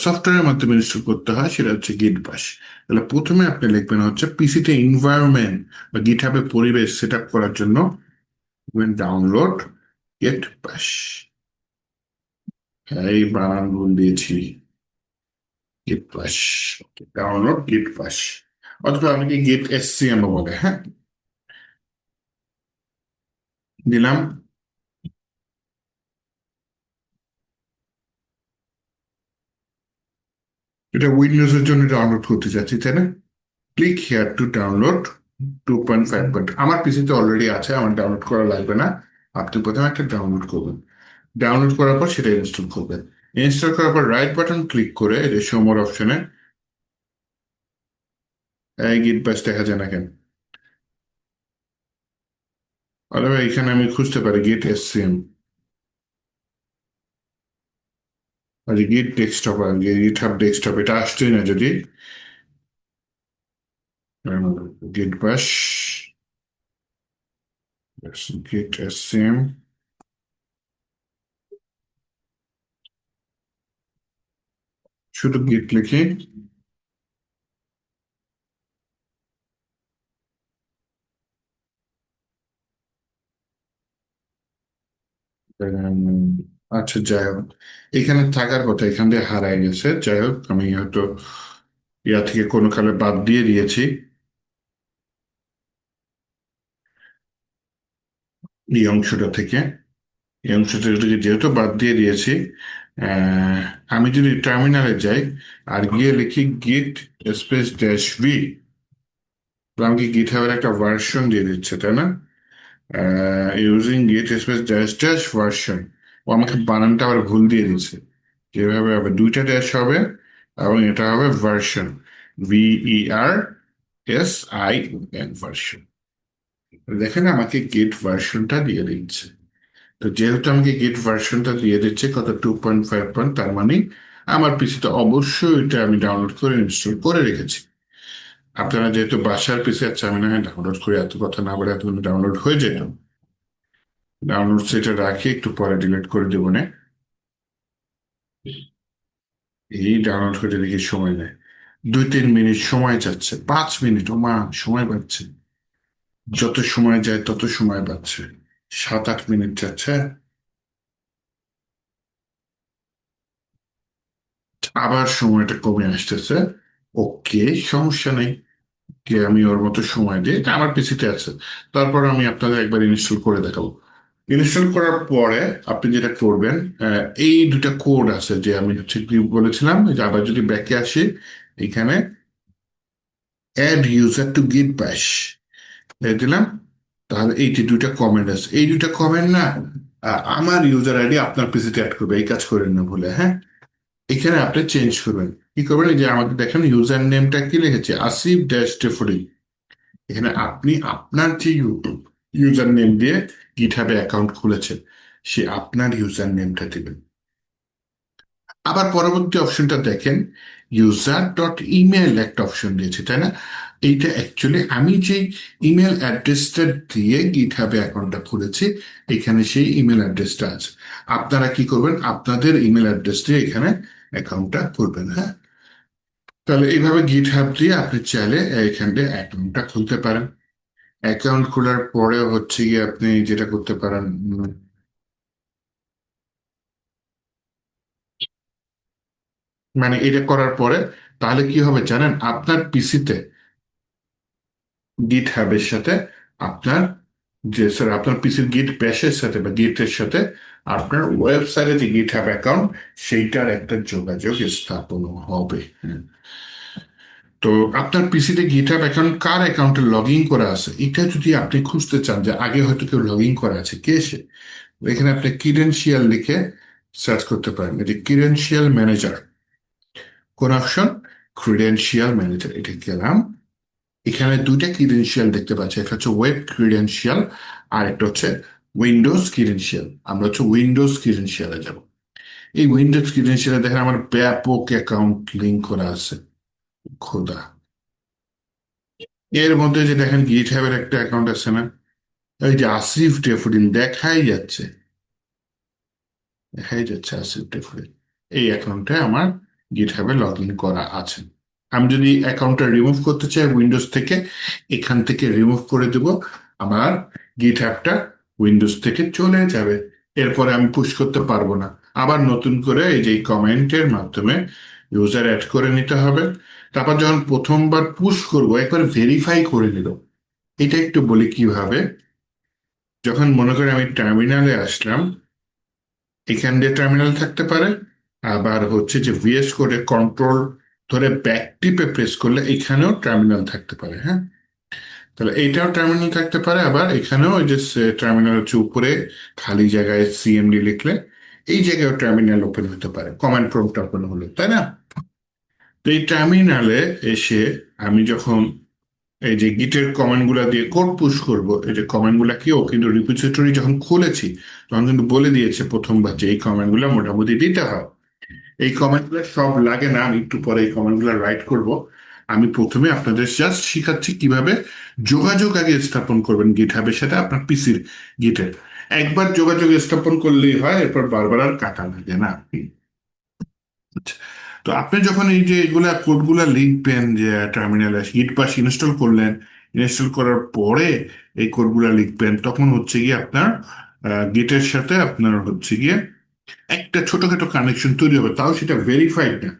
সফটওয়্যারের মাধ্যমে ইনস্টল করতে হয়, সেটা হচ্ছে গিট বাশ। তাহলে প্রথমে আপনি লিখবেন হচ্ছে পিসিতে এনভায়রনমেন্ট বা গিট হাবের পরিবেশ সেট আপ করার জন্য ডাউনলোড গিট বাশ। এই বানান ভুল দিয়েছি, গিট বাশ, ডাউনলোড গিট বাশ, অথবা অনেকে গিট এসসিএম বলে, হ্যাঁ। দিলাম। এটা উইন্ডোজের জন্য ডাউনলোড করতে চাচ্ছি, তাই না? Click here to download 2.5, but আমার পিসিতে অলরেডি আছে, আমার ডাউনলোড করা লাগবে না। আপনি প্রথমে একটা ডাউনলোড করবেন, ডাউনলোড করার পর সেটা ইনস্টল করবেন। ইনস্টল করার পর রাইট বাটন ক্লিক করে এই যে শো মোর অপশনে, এই গিট বাস দেখা যায় না কেন? অথবা এখানে আমি খুঁজতে পারি গিট এসসিএম, আর গিট ডেস্কটপ, আর গিট হাব ডেস্কটপ, এটা আসছেই না যদি। গিট বাস, গিট এসসিএম, শুধু গিট লিখি, আচ্ছা যাই হোক, এখানে থাকার কথা এখান দিয়ে হারাই গেছে, যাই হোক আমি হয়তো ইয়া থেকে কোনো কালে বাদ দিয়ে দিয়েছি, এই অংশটা থেকে, এই অংশটা থেকে যেহেতু বাদ দিয়ে দিয়েছি, আহ, আমি যদি টার্মিনালে যাই আর গিয়ে লিখি গিট স্পেস ড্যাশ ভি, আমাকে গিট হাবের একটা ভার্সন দিয়ে দিচ্ছে, তাই না? ইউজিং গিট স্পেস ড্যাশ ড্যাশ ভার্সন, ও আমাকে বানানটা আবার ভুল দিয়ে দিচ্ছে, যেভাবে হবে দুইটা ড্যাশ হবে এবং এটা হবে ভার্সন, VERSION ভার্সন। দেখেন আমাকে গেট ভার্সনটা দিয়ে দিচ্ছে, তো যেহেতু আমাকে গিট ভার্সনটা দিয়ে দিচ্ছে কত 2.5 তার মানে আমার পিসিতে অবশ্যই এটা আমি ডাউনলোড করে ইনস্টল করে রেখেছি। আপনারা যেহেতু বাসার পিসি আছে, আমি না হয় ডাউনলোড করে এত কথা না বলে এতগুলো ডাউনলোড হয়ে যেত। ডাউনলোড সেটা রাখি, একটু পরে ডিলিট করে দেবো না। এই ডাউনলোড করে দেখি সময় নেয় 2-3 মিনিট সময় যাচ্ছে, 5 মিনিট, ও মা সময় পাচ্ছে। যত সময় যায় তত সময় পাচ্ছে, 7-8 মিনিট যাচ্ছে। আবার সময়টা কমে আসতেছে। ওকে, সমস্যা নেই, যে আমি ওর মতো সময় দিই, এটা আমার পিসিতে আছে। তারপর আমি আপনাদের একবার ইনস্টল করে দেখাবো। ইনস্টল করার পরে আপনি যেটা করবেন, এই দুটা কোড আছে যে আমি হচ্ছে কি বলেছিলাম, যে আবার যদি ব্যাকে আসি, এখানে অ্যাড ইউজার টু গিট ব্যাশ দিলাম। তাহলে এই যে দুইটা কমেন্ট আছে, এই দুইটা কমেন্ট না আমার ইউজার আইডি আপনার পিসিতে অ্যাড করবে, এই কাজ করেন না ভুলে, হ্যাঁ। এখানে আপনি চেঞ্জ করবেন। কি করবেন, এই যে আমাকে দেখেন ইউজার নেমটা কি লিখেছে, আসিফ ড্যাশ ডেফোডিং। এখানে আপনি আপনার যে ইউজার নেম দিয়ে গিটহাবে অ্যাকাউন্ট খুলেছেন, সে আপনার ইউজার নেমটা দিবেন। আবার পরবর্তী অপশনটা দেখেন, ইউজার ডট ইমেল একটা অপশন দিয়েছে, তাই না? এইটা অ্যাকচুয়ালি আমি যে ইমেল অ্যাড্রেসটা দিয়ে গিটহাবে অ্যাকাউন্টটা খুলেছি, এখানে সেই ইমেল অ্যাড্রেসটা আছে। আপনারা কি করবেন, আপনাদের ইমেল অ্যাড্রেস দিয়ে এখানে অ্যাকাউন্টটা খুলবেন, হ্যাঁ। তাহলে এইভাবে গিটহাব দিয়ে আপনি চাইলে এখান দিয়ে অ্যাকাউন্টটা খুলতে পারেন। অ্যাকাউন্ট খোলার পরে হচ্ছে গিয়ে আপনি যেটা করতে পারেন, মানে এটা করার পরে তাহলে কি হবে জানেন, আপনার পিসিতে গিট হ্যাবের সাথে আপনার, যে স্যার আপনার পিসির গিট ব্যাশের সাথে বা গিটের সাথে আপনার ওয়েবসাইটে যে গিট হ্যাব অ্যাকাউন্ট, সেইটার একটা যোগাযোগ স্থাপন হবে, হ্যাঁ। তো আপনার পিসিতে গিট হ্যাব অ্যাকাউন্ট কার অ্যাকাউন্টে লগ ইন করা আছে, এটা যদি আপনি খুঁজতে চান যে আগে হয়তো কেউ লগ ইন করা আছে, কে সে, এখানে আপনি ক্রিডেনশিয়াল লিখে সার্চ করতে পারেন। এই যে ক্রিডেনশিয়াল ম্যানেজার, কোন অপশন, ক্রিডেনশিয়াল ম্যানেজার, এটা গেলাম। এখানে দুইটা ক্রিডেনশিয়াল দেখতে পাচ্ছি, একটা হচ্ছে ওয়েব ক্রিডেনশিয়াল আর একটা হচ্ছে উইন্ডোজ ক্রিডেনশিয়াল। আমরা হচ্ছে উইন্ডোজ ক্রিডেনশিয়ালে যাব। এই উইন্ডোজ ক্রিডেনশিয়ালে দেখেন আমার ব্যাপক অ্যাকাউন্ট লিঙ্ক করা আছে, খোদা। এর মধ্যে যে দেখেন গিট হ্যাবের একটা অ্যাকাউন্ট আছে না, এই যে আসিফ ডেফোডিন দেখাই যাচ্ছে, দেখাই যাচ্ছে আসিফ ডেফোডিন, এই অ্যাকাউন্টে আমার গিট হ্যাবে লগ ইন করা আছে। আমি যদি অ্যাকাউন্টটা রিমুভ করতে চাই উইন্ডোজ থেকে, এখান থেকে রিমুভ করে দেব, আমার গিট অ্যাপটা উইন্ডোজ থেকে চলে যাবে। এরপরে আমি পুশ করতে পারবো না, আবার নতুন করে এই যে কমেন্টের মাধ্যমে ইউজার অ্যাড করে নিতে হবে। তারপর যখন প্রথমবার পুশ করব একবার ভেরিফাই করে নিল। এটা একটু বলি কিভাবে। যখন মনে করি আমি টার্মিনালে আসলাম, এখান দিয়ে টার্মিনাল থাকতে পারে, আবার হচ্ছে যে ভিএস কোডে কন্ট্রোল ধরে ব্যাক টিপে প্রেস করলে এখানেও টার্মিনাল থাকতে পারে, হ্যাঁ। তাহলে এইটাও টার্মিনাল থাকতে পারে, আবার এখানেও ওই যে টার্মিনাল হচ্ছে উপরে খালি জায়গায় সিএমডি লিখলে এই জায়গায় টার্মিনাল ওপেন হতে পারে, কমান্ড প্রম্পট ওপেন হলো, তাই না? তো এই টার্মিনালে এসে আমি যখন এই যে গিটের কমান্ড গুলা দিয়ে কোড পুশ করব, এই যে কমান্ড গুলা কেও কিন্তু রিপোজিটরি যখন খুলেছি তখন কিন্তু বলে দিয়েছে প্রথমবার যে এই কমান্ড গুলা মোটামুটি দিতে হয়। এই কমেন্ট গুলো সব লাগে না, আমি একটু পরে এই কমেন্ট গুলো রাইট করব। আমি প্রথমে আপনাদের জাস্ট শিখাচ্ছি কিভাবে যোগাযোগ আগে স্থাপন করবেন গিটহাবের সাথে আপনার পিসির গিটের। একবার যোগাযোগ স্থাপন করলেই হয়, এরপর বারবার আর কাটা লাগে না। আচ্ছা, তো আপনি যখন এই যে এগুলা কোডগুলা লিখবেন, যে টার্মিনালে গিট বাশ ইনস্টল করলেন, ইনস্টল করার পরে এই কোডগুলা লিখবেন, তখন হচ্ছে গিয়ে আপনার গিটের সাথে আপনার হচ্ছে গিয়ে একটা ছোটখাটো কানেকশন তৈরি হবে, তাও সেটা ভেরিফাইড না।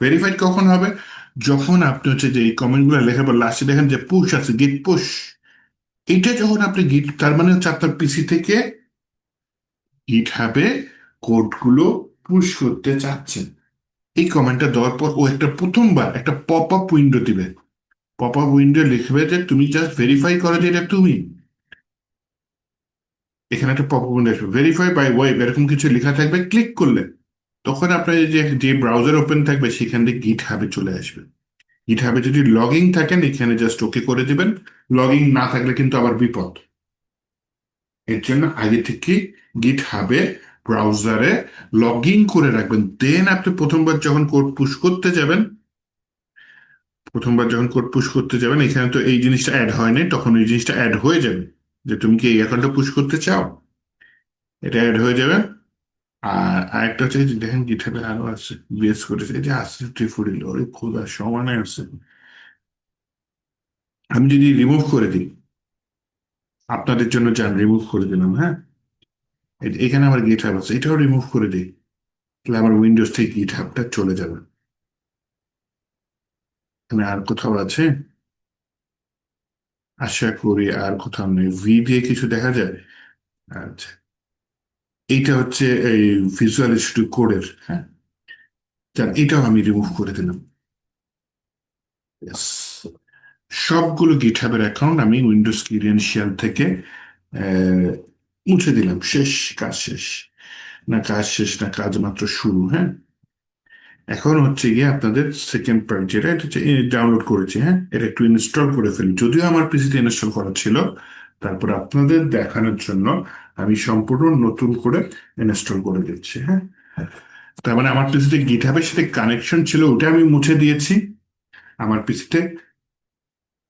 ভেরিফাইড কখন হবে, যখন আপনি হচ্ছে যে এই কমেন্টগুলো লেখার পর লাস্টে দেখেন যে পুশ আছে, গিট পুশ, এটা যখন আপনি গিট, তার মানে হচ্ছে আপনার পিসি থেকে গিট হ্যাবে কোডগুলো পুশ করতে চাচ্ছেন। এই কমেন্টটা দেওয়ার পর ও একটা প্রথমবার একটা পপ আপ উইন্ডো দিবে। পপ আপ উইন্ডো লিখবে যে তুমি জাস্ট ভেরিফাই করো যে এটা তুমি। এখানে একটা পপ আপ উইন্ডো আসবে, ভেরিফাই বাই ওয়েব এরকম কিছু লেখা থাকবে, ক্লিক করলে তখন আপনার এই যে যে ব্রাউজার ওপেন থাকবে সেখান থেকে গিট হাবে চলে আসবে। গিট হাবে যদি লগ ইন থাকেন এখানে জাস্ট ওকে করে দিবেন, লগ ইন না থাকলে কিন্তু আবার বিপদ। এর জন্য আগে থেকে গিট হাবে ব্রাউজারে লগ ইন করে রাখবেন। দেন আপনি প্রথমবার যখন কোড পুশ করতে যাবেন, এখানে তো এই জিনিসটা অ্যাড হয় নাই, তখন এই জিনিসটা অ্যাড হয়ে যাবে যে তুমি কি এই অ্যাকাউন্টটা পুশ করতে চাও, এটা অ্যাড হয়ে যাবে। আর আরেকটা হচ্ছে যে দেখেন গিটহাবে আরো আছে, বিএস করেছে, এই যে আছে ট্রিফুডিল, ওরে খোদা সমানে আছে। আমি যদি রিমুভ করে দিই, আপনাদের জন্য যান রিমুভ করে দিলাম, হ্যাঁ, এখানে আমার গিটহাব আছে, এটাও রিমুভ করে দিই, তাহলে আমার উইন্ডোজ থেকে গিটহাবটা চলে যাবে। এখানে আর কোথাও আছে? আশা করি আর কোথাও নেই। ভি দিয়ে কিছু দেখা যায়? আচ্ছা, এইটা হচ্ছে এই ভিজুয়াল স্টুডিও কোডের, হ্যাঁ, যান এটাও আমি রিমুভ করে দিলাম। Yes. সবগুলো গিটহাবের অ্যাকাউন্ট আমি উইন্ডোজ ক্রিডেনশিয়াল থেকে আহ, মুছে দিলাম। শেষ, কাজ শেষ। না কাজ শেষ না, কাজ মাত্র শুরু, হ্যাঁ। এখন হচ্ছে গিয়ে আপনাদের সেকেন্ড পার্ট, যেটা এটা হচ্ছে ডাউনলোড করেছি, হ্যাঁ, এটা একটু ইনস্টল করে ফেলি, যদিও আমার পিসিতে ইনস্টল করা ছিল। তারপর আপনাদের দেখানোর জন্য আমি সম্পূর্ণ নতুন করে ইনস্টল করে দিচ্ছি, হ্যাঁ। তার মানে আমার পিসিতে গিটহাবের সাথে কানেকশন ছিল, ওটা আমি মুছে দিয়েছি। আমার পিসিতে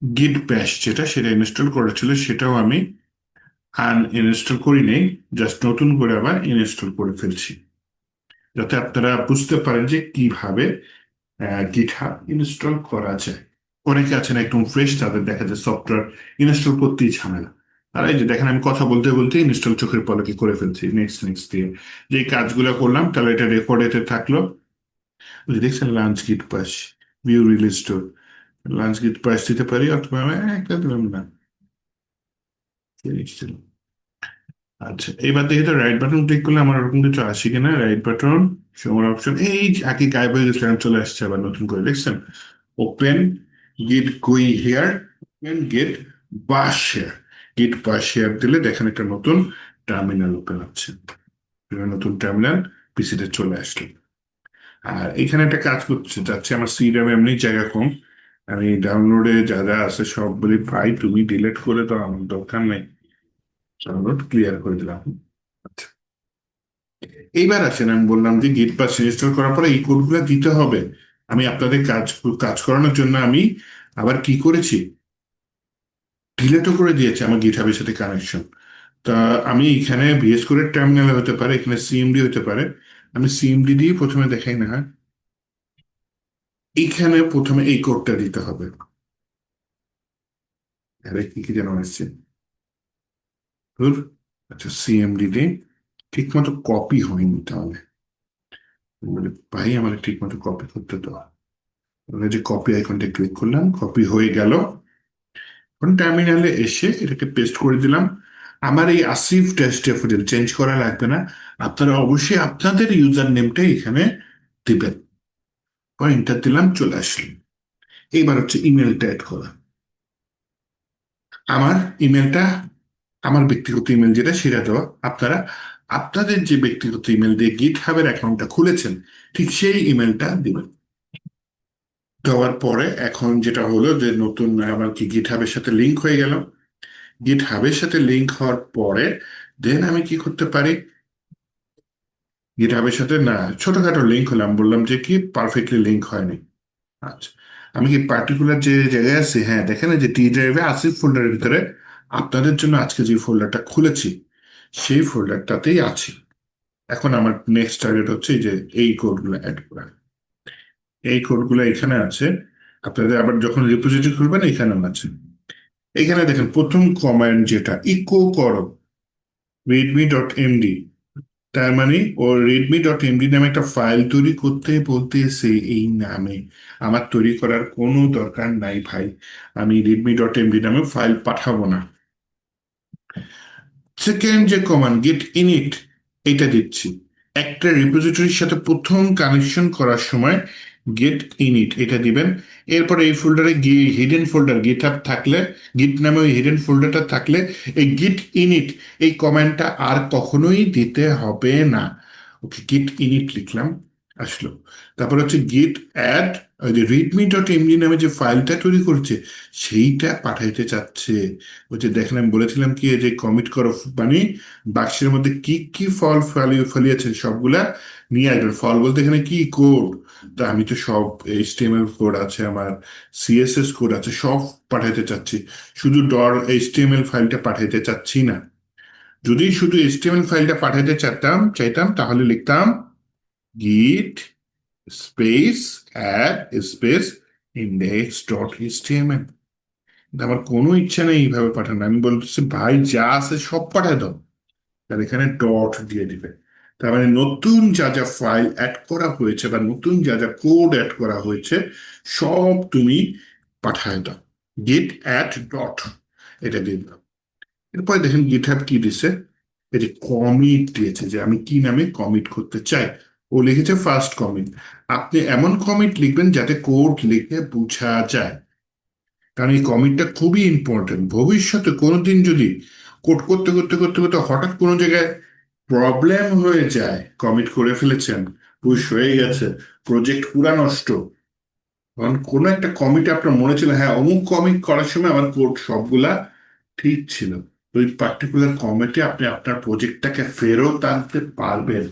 গিট ব্যাশ যেটা, সেটা ইনস্টল করা ছিল, সেটাও আমি আনইনস্টল করি নেই, জাস্ট নতুন করে আবার ইনস্টল করে ফেলছি, যাতে আপনারা বুঝতে পারেন যে কিভাবে গিটহাব ইনস্টল করা যায়। অনেকে আছেন একদম ফ্রেশ, তাদের দেখা যায় সফটওয়্যার ইনস্টল করতেই ঝামেলা। আর এই যে দেখেন আমি কথা বলতে বলতে ইনস্টল চোখের পলকে করে ফেলছি, নেক্সট নেক্সট দিয়ে যে কাজগুলো করলাম, তাহলে এটা রেকর্ডেতে থাকলো। ওই যে দেখছেন লাঞ্চ গিট pass, view release store, lunch গিট পাস দিতে পারি, অথবা আমি একটা দিলাম না, ফিনিশ দিলাম। আচ্ছা, এবার দেখি তো রাইট বাটন ক্লিক করলে আমার ওরকম কিছু আসে কিনা। রাইট বাটন, সময় অপশন, এই যে আগে গায়েব হয়ে গেছিলাম, চলে আসছে আবার নতুন করে, দেখছেন? ওপেন গিট গুই হেয়ার, ওপেন গিট বাশ হেয়ার। গিট বাশ হেয়ার দিলে দেখেন একটা নতুন টার্মিনাল ওপেন হচ্ছে, একটা নতুন টার্মিনাল পিসিতে চলে আসলো। আর এখানে একটা কাজ করতে যাচ্ছে, আমার সি র্যাম এমনি জায়গা কম, আমি ডাউনলোডে যা যা আছে সব বলি ভাই তুমি ডিলিট করে দাও, আমার দরকার নেই, ডাউনলোড ক্লিয়ার করে দিলাম। আচ্ছা, এইবার আসেন, আমি বললাম যে গিট পাস ইনস্টল করার পরে এই কোডগুলো দিতে হবে। আমি আপনাদের কাজ কাজ করানোর জন্য আমি আবার কি করেছি, ডিলেটও করে দিয়েছি আমার গিটহাবের সাথে কানেকশন। তা আমি এখানে ভিএস কোডের টার্মিনালে হতে পারে, এখানে সিএমডি হতে পারে, আমি সিএমডি দিয়ে প্রথমে দেখাই না, হ্যাঁ। এইখানে প্রথমে এই কোডটা দিতে হবে। আরে কি কি যেন আসছে, ধুর। আচ্ছা, সিএমডি দিয়ে ঠিক মতো কপি হয়নি তাহলে, বলে ভাই আমার ঠিক মতো কপি করতে দাও। তাহলে যে কপি আইকনটা ক্লিক করলাম, কপি হয়ে গেল। এখন টার্মিনালে এসে এটাকে পেস্ট করে দিলাম। আমার এই আসিফ ড্যাফোডিল চেঞ্জ করা লাগবে না, আপনারা অবশ্যই আপনাদের ইউজার নেমটাই এখানে দিবেন। এন্টার দিলাম, চলে আসলো। এইবার হচ্ছে ইমেলটা অ্যাড করা। আমার ইমেলটা, আমার ব্যক্তিগত ইমেল যেটা, সেটা দেওয়া। আপনারা আপনাদের যে ব্যক্তিগত ইমেল দিয়ে গিট হাবের অ্যাকাউন্টটা খুলেছেন, ঠিক সেই ইমেলটা দিবেন। দেওয়ার পরে এখন যেটা হলো যে নতুন আমার কি গিট হাবের সাথে লিঙ্ক হয়ে গেল। গিট হাবের সাথে লিঙ্ক হওয়ার পরে দেন আমি কি করতে পারি, গিটহাবের সাথে না ছোটখাটো লিঙ্ক হলাম, বললাম যে কি পারফেক্টলি লিঙ্ক হয়নি। আচ্ছা, আমি কি পার্টিকুলার যে জায়গায় আছি, হ্যাঁ দেখেন এই যে টি ড্রাইভে আসিফ ফোল্ডারের ভিতরে আপনাদের জন্য আজকে যে ফোল্ডারটা খুলেছি, সেই ফোল্ডারটাতেই আছি। এখন আমার নেক্সট টার্গেট হচ্ছে এই যে এই কোডগুলো অ্যাড করা। এই কোডগুলো এখানে আছে, আপনাদের আবার যখন রিপোজিটরি খুলবেন এখানেও আছে। এখানে দেখেন প্রথম কমান্ড যেটা, ইকো করো readme.md, তার মানে ও রেডমি.এমডি নামে একটা ফাইল তৈরি করতে বলতেছে। এই নামে আমার তৈরি করার কোনো দরকার নাই ভাই, আমি রেডমি.এমডি নামে ফাইল পাঠাবো না। সেকেন্ড যে কমান্ড গেট ইনিট, এটা দিচ্ছি। একটা রিপোজিটরির সাথে প্রথম কানেকশন করার সময় গেট ইনিট এটা দিবেন। এরপরে এই ফোল্ডারে হিডেন ফোল্ডার গিট হাব থাকলে, গিট নামে ওই হিডেন ফোল্ডারটা থাকলে এই গিট ইনিট এই কমান্ডটা আর কখনোই দিতে হবে না। ওকে, গিট ইনিট লিখলাম, আসলো। তারপর হচ্ছে গিট অ্যাড ওই যে রিডমি ডট এমডি নামে যে ফাইলটা তৈরি করছে সেইটা পাঠাইতে চাচ্ছে। ওই যে দেখেন আমি বলেছিলাম কি, এই যে কমিট করো, মানে বাক্সের মধ্যে কি কি ফল ফলিয়েছে সবগুলা নিয়ে আসবেন। ফল বলতে এখানে কি, কোড। তা আমি তো সব এইচটিএমএল কোড আছে আমার, সিএসএস কোড আছে, সব পাঠাইতে চাচ্ছি। শুধু এইচটিএমএল ফাইলটা পাঠাইতে চাচ্ছি না। যদি শুধু এইচটিএমএল ফাইলটা পাঠাইতে চাইতাম তাহলে লিখতাম গিট স্পেস অ্যাড স্পেস index.html। আমার কোনো ইচ্ছা নেই এইভাবে পাঠানো। আমি বলতেছি ভাই যা আছে সব পাঠায় দাও, তার এখানে ডট দিয়ে দিবে। তার মানে নতুন যা যা ফাইল অ্যাড করা হয়েছে বা নতুন যা যা কোড অ্যাড করা হয়েছে সব তুমি পাঠায় দাও, গেট অ্যাড ডট, এটা দিয়ে দাও। এরপরে দেখেন গিটহাব কি দিছে, এই যে কমিট দিয়েছে, যে আমি কি নামে কমিট করতে চাই। ও লিখেছে ফার্স্ট কমিট। আপনি এমন কমিট লিখবেন যাতে কোড লিখে বোঝা যায়, কারণ এই কমিটটা খুবই ইম্পর্টেন্ট। ভবিষ্যতে কোনোদিন যদি কোড করতে করতে করতে করতে হঠাৎ কোনো জায়গায় প্রবলেম হয়ে যায়, কমিট করে ফেলেছেন, পুশ হয়ে গেছে, প্রজেক্ট পুরা নষ্ট, কারণ কোনো একটা কমিট আপনার মনে ছিল হ্যাঁ অমুক কমিট করার সময় আমার কোড সবগুলা ঠিক ছিল, ওই পার্টিকুলার কমিটে আপনি আপনার প্রজেক্টটাকে ফেরত আনতে পারবেন।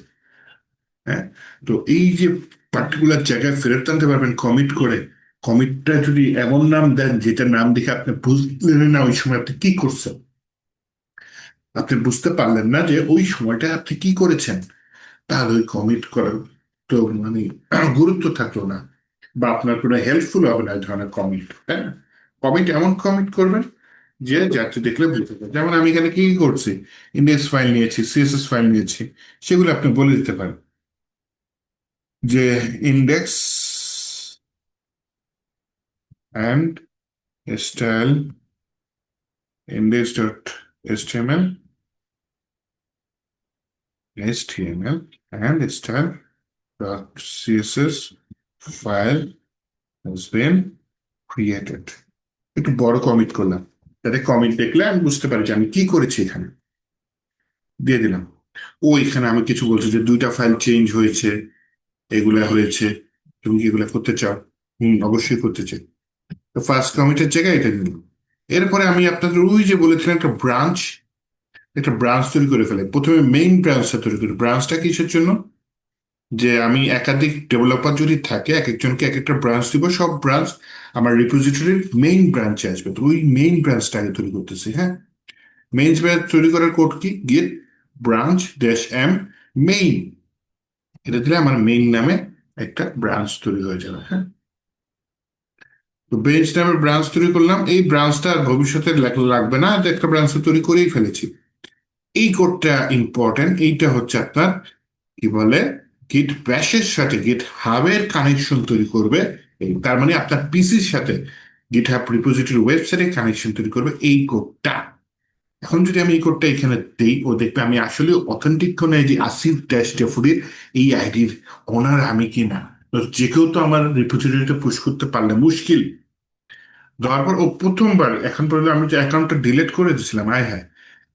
হ্যাঁ, তো এই যে পার্টিকুলার জায়গায় ফেরত আনতে পারবেন কমিট করে, কমিটটা যদি এমন নাম দেন যেটা নাম দেখে আপনি বুঝলেন না ওই সময় আপনি কি করছেন, আপনি বুঝতে পারলেন না যে ওই সময়টা আপনি কি করেছেন, তাহলে ওই কমিট করার তো মানে গুরুত্ব থাকলো না, বা আপনার কোনো হেল্পফুল হবে না এই ধরনের কমিট। তাই না? কমিট এমন কমিট করবেন যে যাতে দেখলে বুঝতে পারবেন। যেমন আমি এখানে কি কি করছি, ইন্ডেক্স ফাইল নিয়েছি, সিএসএস ফাইল নিয়েছি, সেগুলো আপনি বলে দিতে পারেন যে index and style index.html html and style.css file has been created। একটু বড় কমিট করলাম যাতে কমিট দেখলে আমি বুঝতে পারি যে আমি কি করেছি, এখানে দিয়ে দিলাম। ও এখানে আমি কিছু বলছি যে দুইটা ফাইল চেঞ্জ হয়েছে, এগুলা হয়েছে, তুমি কি এগুলা করতে চাও? অবশ্যই করতে চাই। তো ফার্স্ট কমিটের জায়গায় এটা দিলাম। এরপরে আমি আপনাদের ওই যে বলেছিলাম একটা ব্রাঞ্চ তৈরি করে ফেলে। প্রথমে মেইন ব্রাঞ্চটা তৈরি করি। ব্রাঞ্চটা কিসের জন্য, যে আমি একাধিক ডেভেলপার যদি থাকে এক একজনকে এক একটা ব্রাঞ্চ দিব, সব ব্রাঞ্চ আমার রিপোজিটরির মেইন ব্রাঞ্চে আসবে। তো ওই মেইন ব্রাঞ্চটা আগে তৈরি করতেছি। হ্যাঁ, মেইন ব্রাঞ্চ তৈরি করার কোড কি, গিট ব্রাঞ্চ ড্যাশ এম মেইন, এটা দিলে আমার মেইন নামে একটা ব্রাঞ্চ তৈরি হয়ে যাবে। হ্যাঁ, তো বেঞ্চ নামের ব্রাঞ্চ তৈরি করলাম। এই ব্রাঞ্চটা আর ভবিষ্যতে লাগবে না, যে একটা ব্রাঞ্চ তৈরি করেই ফেলেছি। এই কোডটা ইম্পর্টেন্ট, এইটা হচ্ছে আপনার কি বলে গিট ব্যাশের সাথে গিট হাবের কানেকশন তৈরি করবে। এই তার মানে আপনার পিসির সাথে গিট হাব রিপোজিটরি ওয়েবসাইটে কানেকশন তৈরি করবে এই কোডটা। এখন যদি আমি এই কোডটা এখানে দেই, ও দেখবে আমি আসলে অথেন্টিক কোন এই যে আসিফ ড্যাশ ডেফুরির এই আইডির ওনার আমি কি না। তো যে কেউ তো আমার রিপোজিটরিতে পুশ করতে পারলে মুশকিল। দেওয়ার পর ও প্রথমবার এখন পর্যন্ত আমি যে অ্যাকাউন্টটা ডিলিট করে দিয়েছিলাম, আয় হ্যাঁ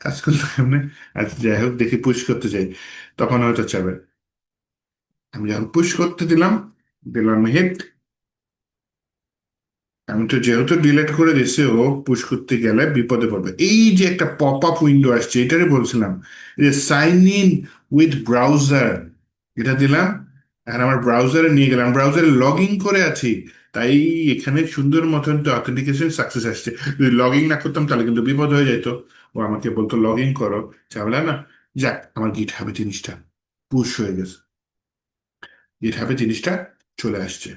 কাজ করতে এমনি। আচ্ছা যাই হোক, দেখি পুশ করতে চাই, তখন হয়তো চাবে। আমি যখন পুশ করতে দিলাম, দিলাম হিট, আমি তো যেহেতু ডিলিট করে দিছি, ও পুশ করতে গেলে বিপদে পড়বে। এই যে একটা পপ আপ উইন্ডো আসছে, এটারে বলছিলাম যে সাইন ইন উইথ ব্রাউজার, এটা দিলাম। আর আমার ব্রাউজারে নিয়ে গেলাম, ব্রাউজারে লগ ইন করে আছি, তাই এখানে সুন্দর মতন তো অথেন্টিকেশন সাকসেস আসছে। যদি লগ ইন না করতাম তাহলে কিন্তু বিপদ হয়ে যেত। ও আমাকে বলতো লগ ইন করো, ঝামেলা না। যাক, আমার গিট হাবে জিনিসটা পুশ হয়ে গেছে, গিট হাবে জিনিসটা চলে আসছে।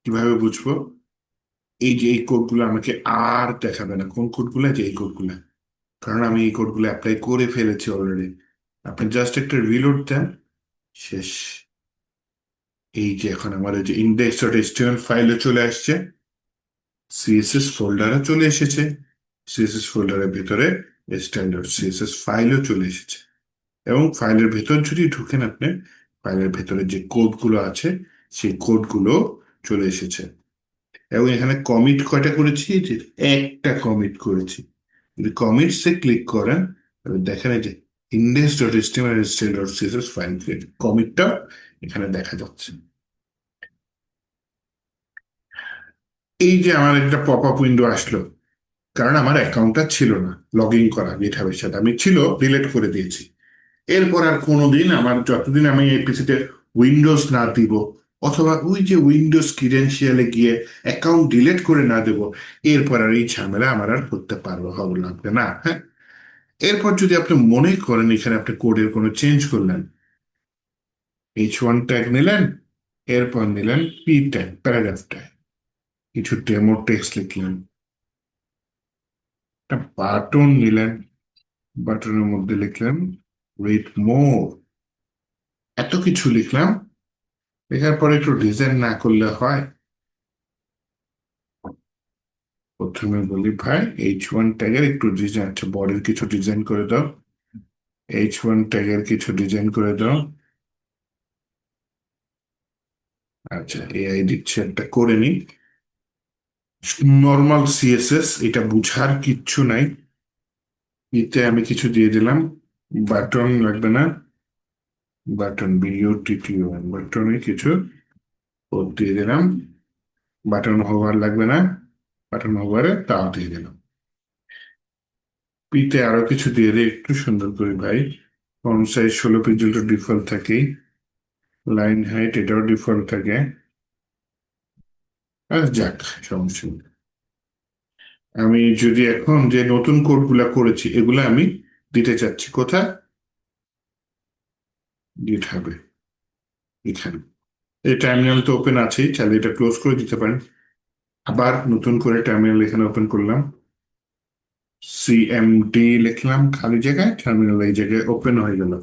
কিভাবে বুঝবো? এই যে এই কোডগুলো আমাকে আর দেখাবে না। কোন কোডগুলো, যে এই কোডগুলো, কারণ আমি এই কোডগুলো অ্যাপ্লাই করে ফেলেছি অলরেডি। আপনি জাস্ট একটা রিলোড দেন, শেষ। এই যে এখন আমার এই যে index.html ফাইলে চলে আসছে, সিএসএস ফোল্ডারে চলে এসেছে, সিএসএস ফোল্ডারের ভেতরে style.css ফাইলও চলে এসেছে। এবং ফাইলের ভেতর যদি ঢুকেন আপনি, ফাইলের ভেতরে যে কোডগুলো আছে সেই কোডগুলো চলে এসেছে। এবং এখানে কমিট কয়টা করেছি, যে একটা কমিট করেছি। যদি কমিটসে ক্লিক করেন তাহলে দেখেন এই যে index.html and style.css file create কমিটটা এখানে দেখা যাচ্ছে। এই যে আমার একটা পপ আপ উইন্ডো আসলো, কারণ আমার অ্যাকাউন্টটা ছিল না লগ ইন করা গিটহাবের সাথে, আমি ছিল ডিলিট করে দিয়েছি। এরপর আর কোনোদিন আমার, যতদিন আমি এই পিসিতে উইন্ডোজ না দিব, অথবা ওই যে উইন্ডোজ ক্রিডেন্সিয়ালে গিয়ে অ্যাকাউন্ট ডিলিট করে না দেব, এরপর আর এই ঝামেলা আমার আর করতে পারবো হবে লাগবে না। হ্যাঁ, এরপর যদি আপনি মনে করেন এখানে আপনি কোডের কোনো চেঞ্জ করলেন, H1 ট্যাগ নিলেন, এরপর নিলেন পি ট্যাগ, প্যারাগ্রাফ ট্যাগ, কিছু ডেমো টেক্সট লিখলেন, একটা বাটন নিলেন, বাটনের মধ্যে লিখলেন রিড মোর, এত কিছু লিখলাম। লেখার পরে একটু ডিজাইন না করলে হয়? প্রথমে বলি ভাই H1 ট্যাগের একটু ডিজাইন, আচ্ছা বডির কিছু ডিজাইন করে দাও, H1 ট্যাগের কিছু ডিজাইন করে দাও। আচ্ছা এআই দিচ্ছে, একটা করে নি। নর্মাল সিএসএস, এটা বুঝার কিচ্ছু নাই। এতে আমি কিছু দিয়ে দিলাম, বাটন লাগবে না, বাটন BUTTON, বাটনে কিছু কোড দিয়ে দিলাম। বাটন হোভার লাগবে না, বাটন হোভারে তাও দিয়ে দিলাম। পিতে আরো কিছু দিয়ে দিই একটু সুন্দর করে ভাই। ফন্ট সাইজ 16 পর্যন্ত ডিফল্ট থাকে, লাইন হাইট এটাও ডিফল্ট থাকে। আর যাক, সমস্যা নেই। আমি যদি এখন যে নতুন কোড গুলা করেছি এগুলা আমি দিতে চাচ্ছি কোথায়, দিতে হবে এখানে। এই টার্মিনাল তো ওপেন আছেই, চাইলে এটা ক্লোজ করে দিতে পারেন। আবার নতুন করে টার্মিনাল এখানে ওপেন করলাম, CMD লিখলাম খালি জায়গায়, টার্মিনাল এই জায়গায় ওপেন হয়ে গেল।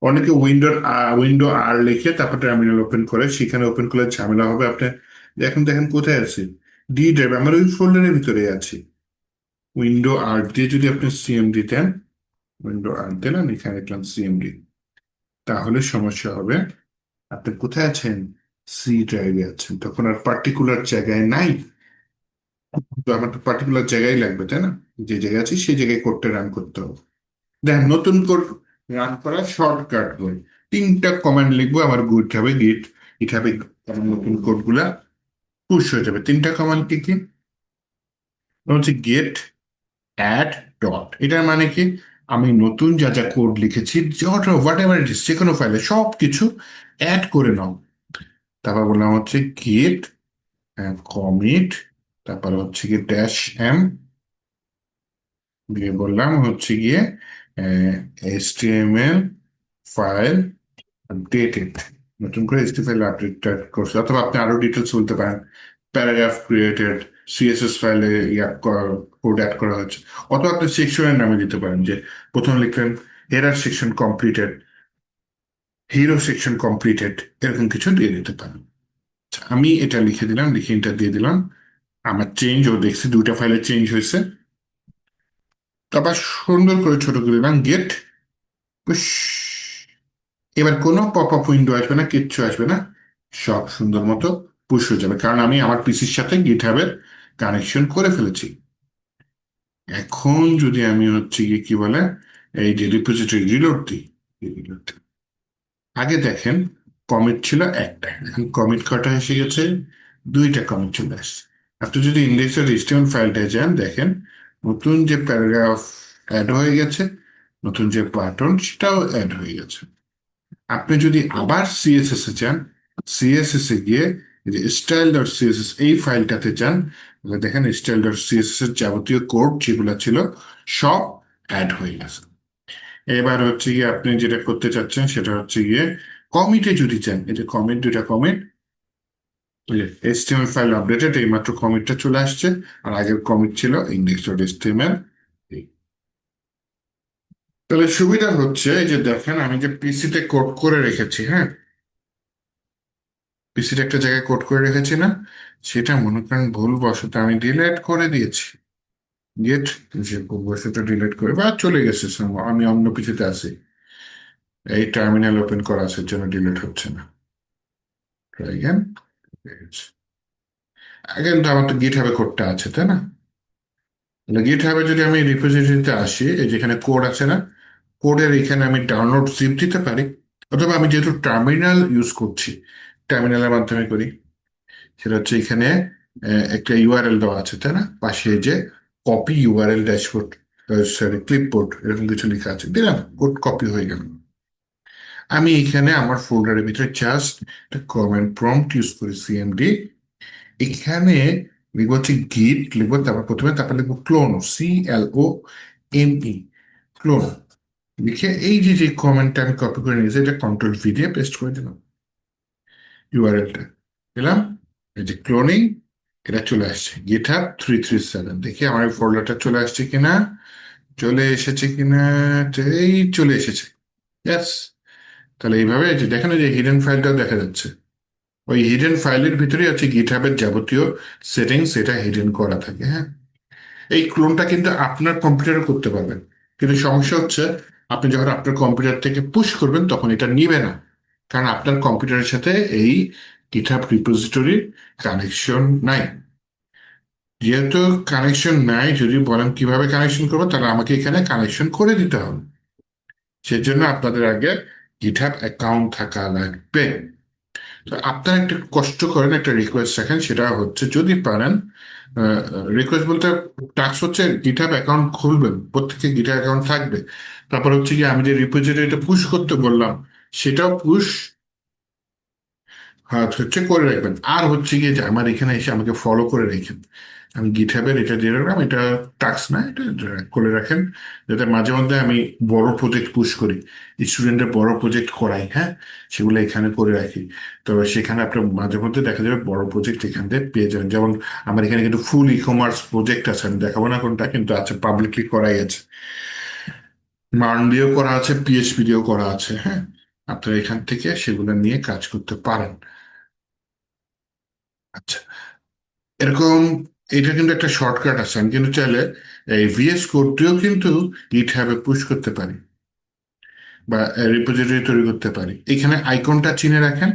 অনেকে উইন্ডো আর লিখে তারপর টার্মিনাল ওপেন করে, সেখানে ওপেন করলে ঝামেলা হবে আপনার। এখন দেখেন কোথায় আছে, ডি ড্রাইভ, আমার ওই ফোল্ডারের ভিতরে আছে। উইন্ডো আর দিয়ে যদি আপনি CMD দেন, উইন্ডো আর দিলেন, এখানে লিখলাম CMD, তাহলে সমস্যা হবে। আপনি কোথায় আছেন, সি ড্রাইভে আছেন, তখন আর পার্টিকুলার জায়গায় নাই। তো আমার তো পার্টিকুলার জায়গায় লাগবে, তাই না? যে জায়গায় আছি সেই জায়গায় কোডটা রান করতে হবে। দেখেন নতুন কোড রান করার শর্টকাট হয়, তিনটা কমান্ড লিখবো, আমার গুড হবে গিট, ইট হবে, আমার নতুন কোড গুলা পুশ হয়ে যাবে। তিনটা কমান্ড কি কি? হচ্ছে গেট, অ্যাড, ডট। এটার মানে কি, আমি নতুন যা যা কোড লিখেছি, হোয়াট এভার ইট ইস, যে কোনো ফাইলে সব কিছু অ্যাড করে নাও। তারপর বললাম হচ্ছে গেট কমিট, তারপর হচ্ছে গিয়ে -m, দিয়ে বললাম হচ্ছে গিয়ে HTML ফাইল আপডেটেড, নতুন করে HTML আপডেট করছে। অথবা আপনি আরো ডিটেলস বলতে পারেন, প্যারাগ্রাফ ক্রিয়েটেড, CSS ফাইলে কোড অ্যাড করা হচ্ছে। অথবা আপনি সেকশনের নামে দিতে পারেন, যে প্রথমে লিখলেন header section completed, hero section completed, এরকম কিছু দিয়ে দিতে পারেন। আচ্ছা, আমি এটা লিখে দিলাম, লিখে এটা দিয়ে দিলাম। আমার চেঞ্জ ও দেখছি, দুইটা ফাইলে চেঞ্জ হয়েছে। তারপর সুন্দর করে ছোট করে দিলাম গেট পুশ। এবার কোনো পপ আপ উইন্ডো আসবে না, কিচ্ছু আসবে না, সব সুন্দর মতো পুশ হয়ে যাবে, কারণ আমি আমার পিসির সাথে গিটহাবের কানেকশন করে ফেলেছি। এখন যদি আমি হচ্ছে গিয়ে কি বলে, এই যে রিপোজিটরি রিলোড দিই, reload দিই। আগে দেখেন কমিট ছিল একটা, এখন কমিট কটা এসে গেছে, দুইটা কমিট চলে আসছে। আপনি যদি ইন্ডেক্সের HTML ফাইলটায় যান, দেখেন নতুন যে প্যারাগ্রাফ অ্যাড হয়ে গেছে, নতুন যে বাটন সেটাও অ্যাড হয়ে গেছে। আপনি যদি আবার সিএসএস এ যান, সিএসএস এ গিয়ে এই যে style.css এই ফাইলটাতে যান, তাহলে দেখেন style.css এর যাবতীয় কোড যেগুলো ছিল সব অ্যাড হয়ে গেছে। এবার হচ্ছে গিয়ে আপনি যেটা করতে চাচ্ছেন সেটা হচ্ছে গিয়ে কমিটে যদি চান, এই যে কমিট, দুইটা কমিট, HTML ফাইল আপডেটেড, এইমাত্র কমিটটা চলে আসছে, আর আগের কমিট ছিল index.html। তাহলে সুবিধা হচ্ছে এই যে দেখেন আমি যে পিসিতে কোড করে রেখেছি, হ্যাঁ, পিসির একটা জায়গায় কোড করে রেখেছি না, সেটা মনে করেন ভুলবশত আমি ডিলিট করে দিয়েছি। গেট, যে ভুলবশত ডিলিট করে বা চলে গেছে আমি অন্য পিসিতে আছি, এই টার্মিনাল ওপেন করা আছে এর জন্য ডিলিট হচ্ছে না। Try again. আগেন তো আমার তো গিট হাবে কোডটা আছে, তাই না? তাহলে গিট হাবে যদি আমি রিপোজিটরিতে আসি, এই যেখানে কোড আছে না, কোডের এখানে আমি ডাউনলোড জিপ দিতে পারি। অথবা আমি যেহেতু টার্মিনাল ইউজ করছি, টার্মিনালের মাধ্যমে করি, সেটা হচ্ছে এখানে একটা ইউআরএল দেওয়া আছে, তাই না? পাশে যে copy URL dashboard, sorry clipboard, এরকম কিছু লেখা আছে, দিলাম, কোড কপি হয়ে গেল। আমি এখানে আমার ফোল্ডারের ভিতরে জাস্ট একটা কমেন্ট প্রম্পট ইউজ করি, সিএমডি। এখানে লিখবো হচ্ছে গিট, লিখবো তারপর প্রথমে, তারপর লিখবো ক্লোন, CLONE, ক্লোন। লিখে এই যে যে কমেন্টটা আমি কপি করে নিয়েছি, এটা কন্ট্রোল V দিয়ে পেস্ট করে দিলাম, ইউআরএলটা দিলাম। এই যে ক্লোনিং, এটা চলে আসছে GitHub 337। দেখি আমার ফোল্ডারটা চলে আসছে কিনা, চলে এসেছে কিনা। এই চলে এসেছে, ইয়াস। তাহলে এইভাবে এই যে দেখেন, এই যে হিডেন ফাইলটাও দেখা যাচ্ছে। ওই হিডেন ফাইলের ভিতরে হচ্ছে গিটহাবের যাবতীয় সেটিংস, এটা হিডেন করা থাকে, হ্যাঁ। এই ক্লোনটা কিন্তু আপনার কম্পিউটারে করতে পারবেন, কিন্তু সমস্যা হচ্ছে আপনি যখন আপনার কম্পিউটার থেকে পুশ করবেন তখন এটা নিবে না, কারণ আপনার কম্পিউটারের সাথে এই গিটহাব রিপোজিটরির কানেকশন নাই। যেহেতু কানেকশন নাই, যদি বলেন কিভাবে কানেকশন করবো, তাহলে আমাকে এখানে কানেকশন করে দিতে হবে। সেজন্য আপনাদের আগে গিটহাব অ্যাকাউন্ট থাকা লাগবে। তো আপনারা একটা কষ্ট করেন, একটা রিকোয়েস্ট রাখেন, সেটা হচ্ছে যদি পারেন, রিকোয়েস্ট বলতে টাস্ক হচ্ছে গিটহাব অ্যাকাউন্ট খুলবেন, প্রত্যেকে গিটহাব অ্যাকাউন্ট থাকবে। তারপর হচ্ছে কি আমি যে রিপোজিটরিটা পুশ করতে বললাম, সেটাও পুশ হচ্ছে করে রাখবেন। আর হচ্ছে গিয়ে যে আমার এখানে এসে আমাকে ফলো করে রেখেন। আমি গিটহাবের এটা দিয়ে রাখলাম, এটা টাস্ক না, এটা করে রাখেন, যাতে মাঝে মধ্যে আমি বড় প্রজেক্ট পুশ করি, স্টুডেন্টের বড় প্রজেক্ট করাই, হ্যাঁ, সেগুলো এখানে করে রাখি। তো সেখানে আপনার মাঝে মধ্যে দেখা যাবে বড় প্রজেক্ট এখান থেকে পেয়ে যাবেন। যেমন আমার এখানে কিন্তু ফুল কমার্স প্রজেক্ট আছে, আমি দেখাবো না কোনটা, কিন্তু আছে, পাবলিকলি করাই আছে, মার্ন দিয়েও করা আছে, PHP দিয়েও করা আছে, হ্যাঁ। আপনারা এখান থেকে সেগুলো নিয়ে কাজ করতে পারেন। আচ্ছা, এরকম, এটা কিন্তু একটা শর্টকাট আছে। আমি কিন্তু চাইলে এই VS কোডটিও কিন্তু গিটহাবে পুশ করতে পারি, বা রিপোজিটরি তৈরি করতে পারি। এখানে আইকনটা চিনে রাখেন।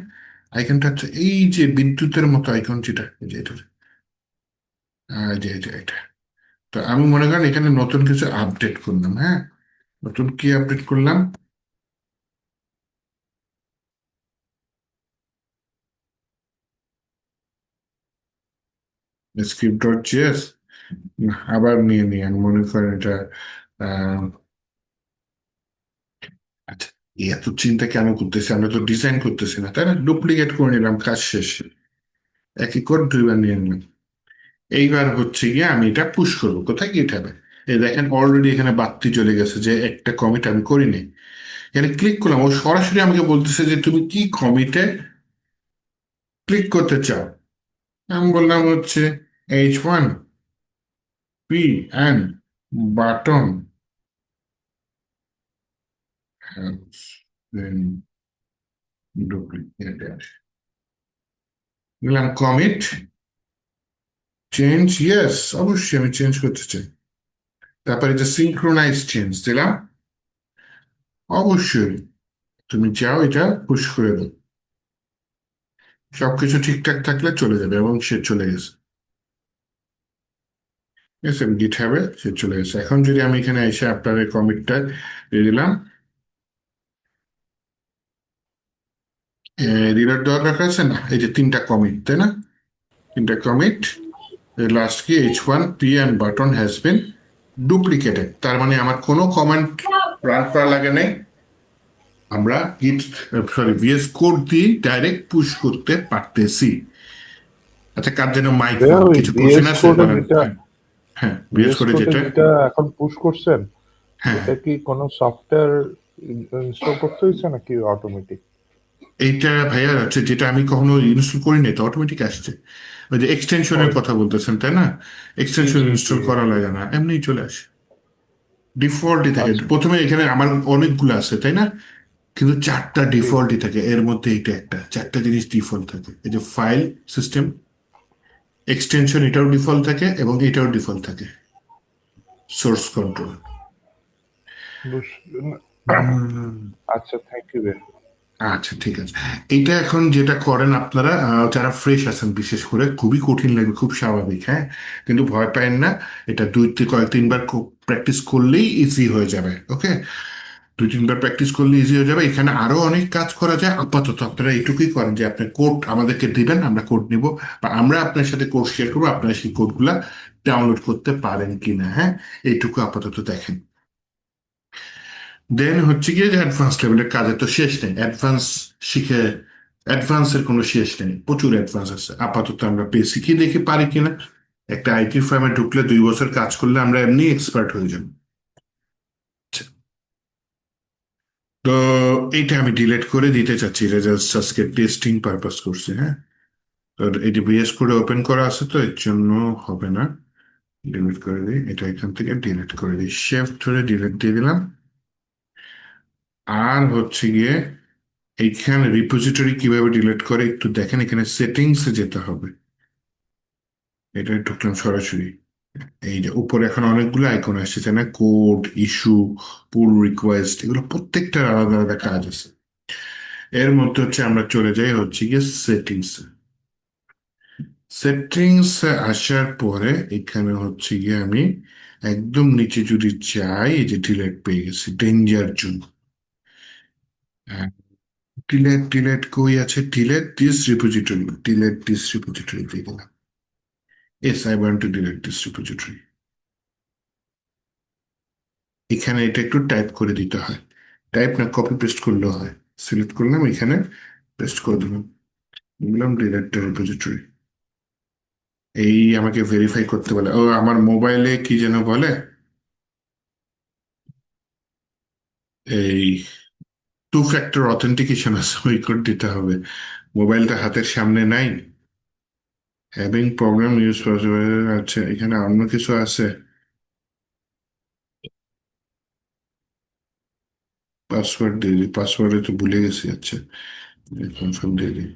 আইকনটা হচ্ছে এই যে বিদ্যুতের মতো আইকন, যেটা এই যে এটা, এটা। তো আমি মনে করেন এখানে নতুন কিছু আপডেট করলাম, হ্যাঁ। নতুন কি আপডেট করলাম? script.js, আবার নিয়ে নিই, আমি মনে করেন এটা, আহ, আচ্ছা, এত চিন্তা কেন করতেছি, আমরা তো ডিজাইন করতেছি না, তাই না? ডুপ্লিকেট করে নিলাম, কাজ শেষ। একই কোড দুইবার নিয়ে নিলাম। এইবার হচ্ছে গিয়ে আমি এটা পুশ করবো কোথায়, গিটহাবে। এই দেখেন অলরেডি এখানে বাতি চলে গেছে, যে একটা কমিট আমি করিনি। এখানে ক্লিক করলাম, ও সরাসরি আমাকে বলতেছে যে তুমি কি কমিটে ক্লিক করতে চাও। আমি বললাম হচ্ছে H1 P বাটন ডুপ্লিকেটেড, দিলাম কমিট চেঞ্জ, ইয়েস, অবশ্যই আমি চেঞ্জ করতে চাই। তারপরে যে সিঙ্ক্রোনাইজ চেঞ্জ দিলাম, অবশ্যই তুমি চাও এটা পুশ করে দাও। সবকিছু ঠিকঠাক থাকলে চলে যাবে, এবং সে চলে গেছে। ঠিক আছে, গিটহাবে সে চলে গেছে। এখন যদি আমি এখানে এসে আপনার এই কমিটটা দিয়ে দিলাম, রিলোড দেওয়ার দরকার আছে না, এই যে তিনটা কমিট, তাই না? তিনটা কমিট, লাস্ট কি H1 P and button has been duplicated, তার মানে আমার কোনো কমান্ড রান করা লাগে নাই। আমরা গিট, সরি, VS কোড দিয়ে ডাইরেক্ট পুশ করতে পারতেছি। আচ্ছা, কার যেন মাইক ভাইয়া অন, ওই কিছু কোশ্চেন ভিএস আছে কোডে বলেন। যেটা হ্যাঁ, হ্যাঁ, VS ভিএস কোডে কোডে যেটা, যেটা এখন পুশ করছেন, হ্যাঁ, এটা কি কোনো সফটওয়্যার ইনস্টল করতে হয়েছে নাকি অটোমেটিক? এইটা ভাইয়া হচ্ছে যেটা আমি কখনো ইনস্টল করিনি, তো অটোমেটিক আসছে। ওই যে ও, এক্সটেনশনের কথা বলতেছেন, তাই না? জি এক্সটেনশন জি জি ইনস্টল করা লাগে না, এমনি চলে আসে, ডিফল্টই থাকে। আচ্ছা, প্রথমে এখানে আমার অনেকগুলো আছে, তাই না? কিন্তু চারটা জি ডিফল্টই থাকে, এর মধ্যে এইটা একটা, চারটা জিনিস ডিফল্ট থাকে। এই যে ফাইল সিস্টেম, এক্সটেনশন, এটাও ডিফল্ট থাকে, এবং এটাও ডিফল্ট থাকে, সোর্স কন্ট্রোল। বুঝ- আচ্ছা, থ্যাংক ইউ ভাই। আচ্ছা, ঠিক আছে। এইটা এখন যেটা করেন আপনারা, যারা ফ্রেশ আছেন বিশেষ করে, খুবই কঠিন লাগবে, খুব স্বাভাবিক, হ্যাঁ। কিন্তু ভয় পায়েন না, এটা কয়েক তিনবার প্র্যাকটিস করলেই ইজি হয়ে যাবে, ওকে। তো 2-3 বার প্র্যাকটিস করলে ইজি হয়ে যাবে। এখানে আরো অনেক কাজ করা যায়। আপাতত আপনারা এইটুকুই করেন যে আপনি কোড আমাদেরকে দিবেন, আমরা কোড নিব, বা আমরা আপনার সাথে কোড শেয়ার করবো, আপনারা সেই কোডগুলা ডাউনলোড করতে পারেন কিনা। হ্যাঁ, এইটুকু আপাতত দেখেন। দেন হচ্ছে গিয়ে যে অ্যাডভান্স লেভেলের কাজে তো শেষ নেই। অ্যাডভান্স শিখে অ্যাডভান্সের কোনো শেষ নেই, প্রচুর অ্যাডভান্স আছে। আপাতত আমরা বেসিকই দেখি পারি কিনা। একটা আইটি ফার্মে ঢুকলে 2 বছর কাজ করলে আমরা এমনি এক্সপার্ট হয়ে যাব। আচ্ছা, তো এইটা আমি ডিলিট করে দিতে চাচ্ছি, এটা জাস্ট আজকে টেস্টিং পারপাস করছি। হ্যাঁ, তো এটি ভিএস করে ওপেন করা আছে, তো এর জন্য হবে না। ডিলিট করে দিই, এটা এখান থেকে ডিলিট করে দিই, শিফট ধরে ডিলিট দিয়ে দিলাম। আর হচ্ছে গিয়ে এইখানে রিপোজিটরি কিভাবে ডিলিট করে একটু দেখেন, এখানে সেটিংসে যেতে হবে। এটা ঢুকলাম সরাসরি। এই যে উপরে এখন অনেকগুলো আইকন আসছে না, কোড, ইস্যু, পুল রিকোয়েস্ট, এগুলো প্রত্যেকটার আলাদা আলাদা কাজ আছে। এর মধ্যে হচ্ছে আমরা চলে যাই হচ্ছে গিয়ে সেটিংস। সেটিংস আসার পরে এখানে হচ্ছে গিয়ে আমি একদম নিচে যদি যাই, এই যে ডিলেট পেয়ে গেছি, ডেঞ্জার জোন। ডিলেট ডিলেট কই আছে, delete this repository, delete this repository দিয়ে দিলাম। Yes, I want to delete this repository. এখানে এটা একটু টাইপ করে দিতে হয়। টাইপ না, কপি পেস্ট করলেও হয়। সিলেক্ট করলাম, এখানে পেস্ট করে দিলাম, বললাম ডিলেট দ্য রিপোজিটরি। এই আমাকে ভেরিফাই করতে বলে, ও আমার মোবাইলে কি যেন বলে, এই 2 ফ্যাক্টর অথেন্টিকেশন আছে, ওই কোড দিতে হবে। মোবাইলটা হাতের সামনে নাই। Having problem use possible. আচ্ছা, এখানে অন্য কিছু আছে। পাসওয়ার্ড দিয়ে দিই, পাসওয়ার্ডে তো ভুলে গেছি। আচ্ছা, কনফার্ম দিয়ে দিই,